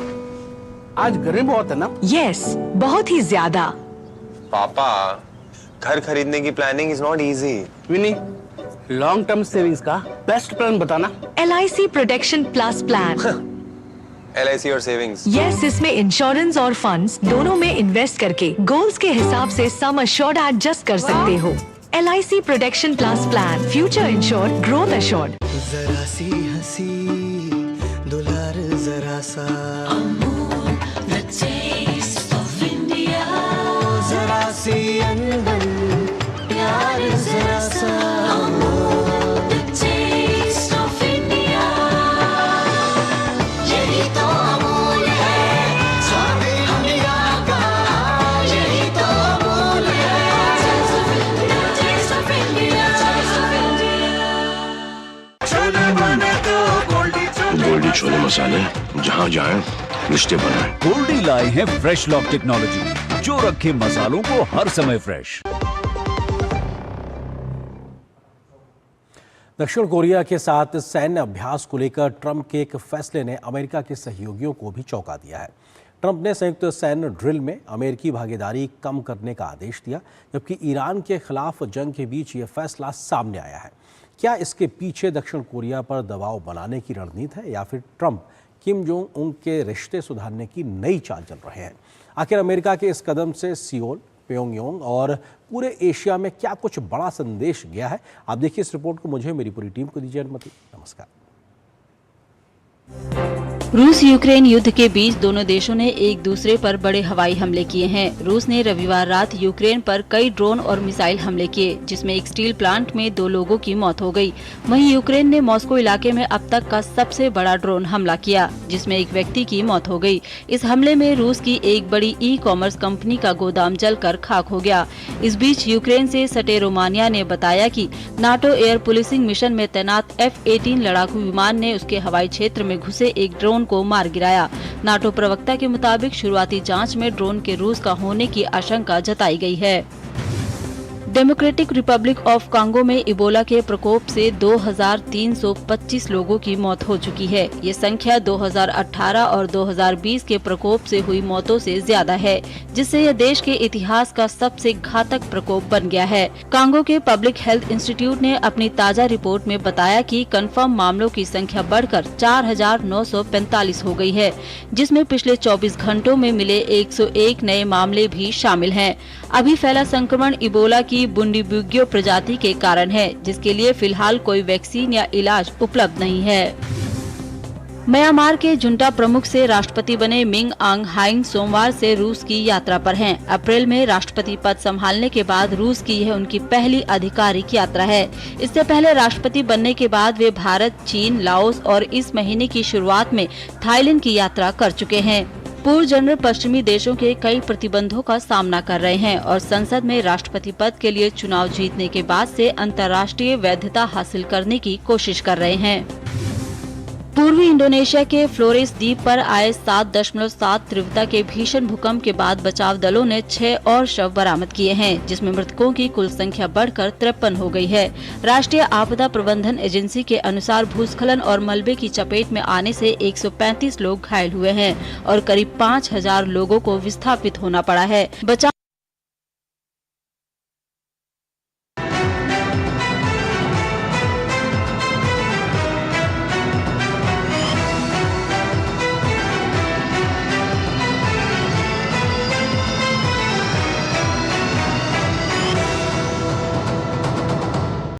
आज गर्मी बहुत है ना? यस, बहुत ही ज्यादा। पापा, घर खरीदने की प्लानिंग इज नॉट इजी। विनी, लॉन्ग टर्म सेविंग्स का बेस्ट प्लान बताना। LIC protection plus plan. LIC और सेविंग्स? यस, इसमें इंश्योरेंस और फंड्स दोनों में इन्वेस्ट करके गोल्स के हिसाब से सम अश्योर्ड एडजस्ट कर सकते हो। LIC protection plus plan, future insured, growth assured. जरा सी हंसी दुलार जरा सा, जरा सी अनबन प्यार जरा सा, यही तो अमूल है, स्वाद इंडिया का, यही तो अमूल है, टेस्ट ऑफ इंडिया। छोले बने तो गोल्डी छोले मसाले, जहाँ जाए रिश्ते बनाए। गोल्डी लाए हैं फ्रेश लॉक टेक्नोलॉजी, जो रखे मसालों को हर समय फ्रेश। दक्षिण कोरिया के साथ सैन्य अभ्यास को लेकर ट्रंप के एक फैसले ने अमेरिका के सहयोगियों को भी चौंका दिया है। ट्रंप ने संयुक्त सैन्य ड्रिल में अमेरिकी भागीदारी कम करने का आदेश दिया, जबकि ईरान के खिलाफ जंग के बीच ये फैसला सामने आया है। क्या इसके पीछे दक्षिण कोरिया पर दबाव बनाने की रणनीति है, या फिर ट्रंप किम जोंग उन के रिश्ते सुधारने की नई चाल चल रहे हैं? आखिर अमेरिका के इस कदम से सियोल, प्योंगयांग और पूरे एशिया में क्या कुछ बड़ा संदेश गया है? आप देखिए इस रिपोर्ट को। मुझे, मेरी पूरी टीम को दीजिए अनुमति। नमस्कार। रूस यूक्रेन युद्ध के बीच दोनों देशों ने एक दूसरे पर बड़े हवाई हमले किए हैं। रूस ने रविवार रात यूक्रेन पर कई ड्रोन और मिसाइल हमले किए, जिसमें एक स्टील प्लांट में 2 लोगों की मौत हो गई। वहीं यूक्रेन ने मॉस्को इलाके में अब तक का सबसे बड़ा ड्रोन हमला किया, जिसमें एक व्यक्ति की मौत हो गई। इस हमले में रूस की एक बड़ी ई-कॉमर्स कंपनी का गोदाम जलकर खाक हो गया। इस बीच यूक्रेन से सटे रोमानिया ने बताया कि नाटो एयर पुलिसिंग मिशन में तैनात F-18 लड़ाकू विमान ने उसके हवाई क्षेत्र में घुसे एक ड्रोन को मार गिराया। नाटो प्रवक्ता के मुताबिक शुरुआती जांच में ड्रोन के रूस का होने की आशंका जताई गई है। डेमोक्रेटिक रिपब्लिक ऑफ कांगो में इबोला के प्रकोप से 2325 लोगों की मौत हो चुकी है। ये संख्या 2018 और 2020 के प्रकोप से हुई मौतों से ज्यादा है, जिससे यह देश के इतिहास का सबसे घातक प्रकोप बन गया है। कांगो के पब्लिक हेल्थ इंस्टीट्यूट ने अपनी ताज़ा रिपोर्ट में बताया कि कंफर्म मामलों की संख्या बढ़कर 4945 हो गई है, जिसमें पिछले 24 घंटों में मिले 101 नए मामले भी शामिल हैं। अभी फैला संक्रमण इबोला की बुंडीबुग्यो प्रजाति के कारण है, जिसके लिए फिलहाल कोई वैक्सीन या इलाज उपलब्ध नहीं है। म्यांमार के जुंटा प्रमुख से राष्ट्रपति बने मिंग आंग हाइंग सोमवार से रूस की यात्रा पर हैं। अप्रैल में राष्ट्रपति पद संभालने के बाद रूस की यह उनकी पहली आधिकारिक यात्रा है। इससे पहले राष्ट्रपति बनने के बाद वे भारत, चीन, लाओस और इस महीने की शुरुआत में थाईलैंड की यात्रा कर चुके हैं। पूर्व जनरल पश्चिमी देशों के कई प्रतिबंधों का सामना कर रहे हैं और संसद में राष्ट्रपति पद के लिए चुनाव जीतने के बाद से अंतर्राष्ट्रीय वैधता हासिल करने की कोशिश कर रहे हैं। पूर्वी इंडोनेशिया के फ्लोरेस द्वीप पर आए 7.7 तीव्रता के भीषण भूकंप के बाद बचाव दलों ने 6 और शव बरामद किए हैं, जिसमें मृतकों की कुल संख्या बढ़कर 53 हो गई है। राष्ट्रीय आपदा प्रबंधन एजेंसी के अनुसार भूस्खलन और मलबे की चपेट में आने से 135 लोग घायल हुए हैं और करीब 5000 लोगों को विस्थापित होना पड़ा है। बचाव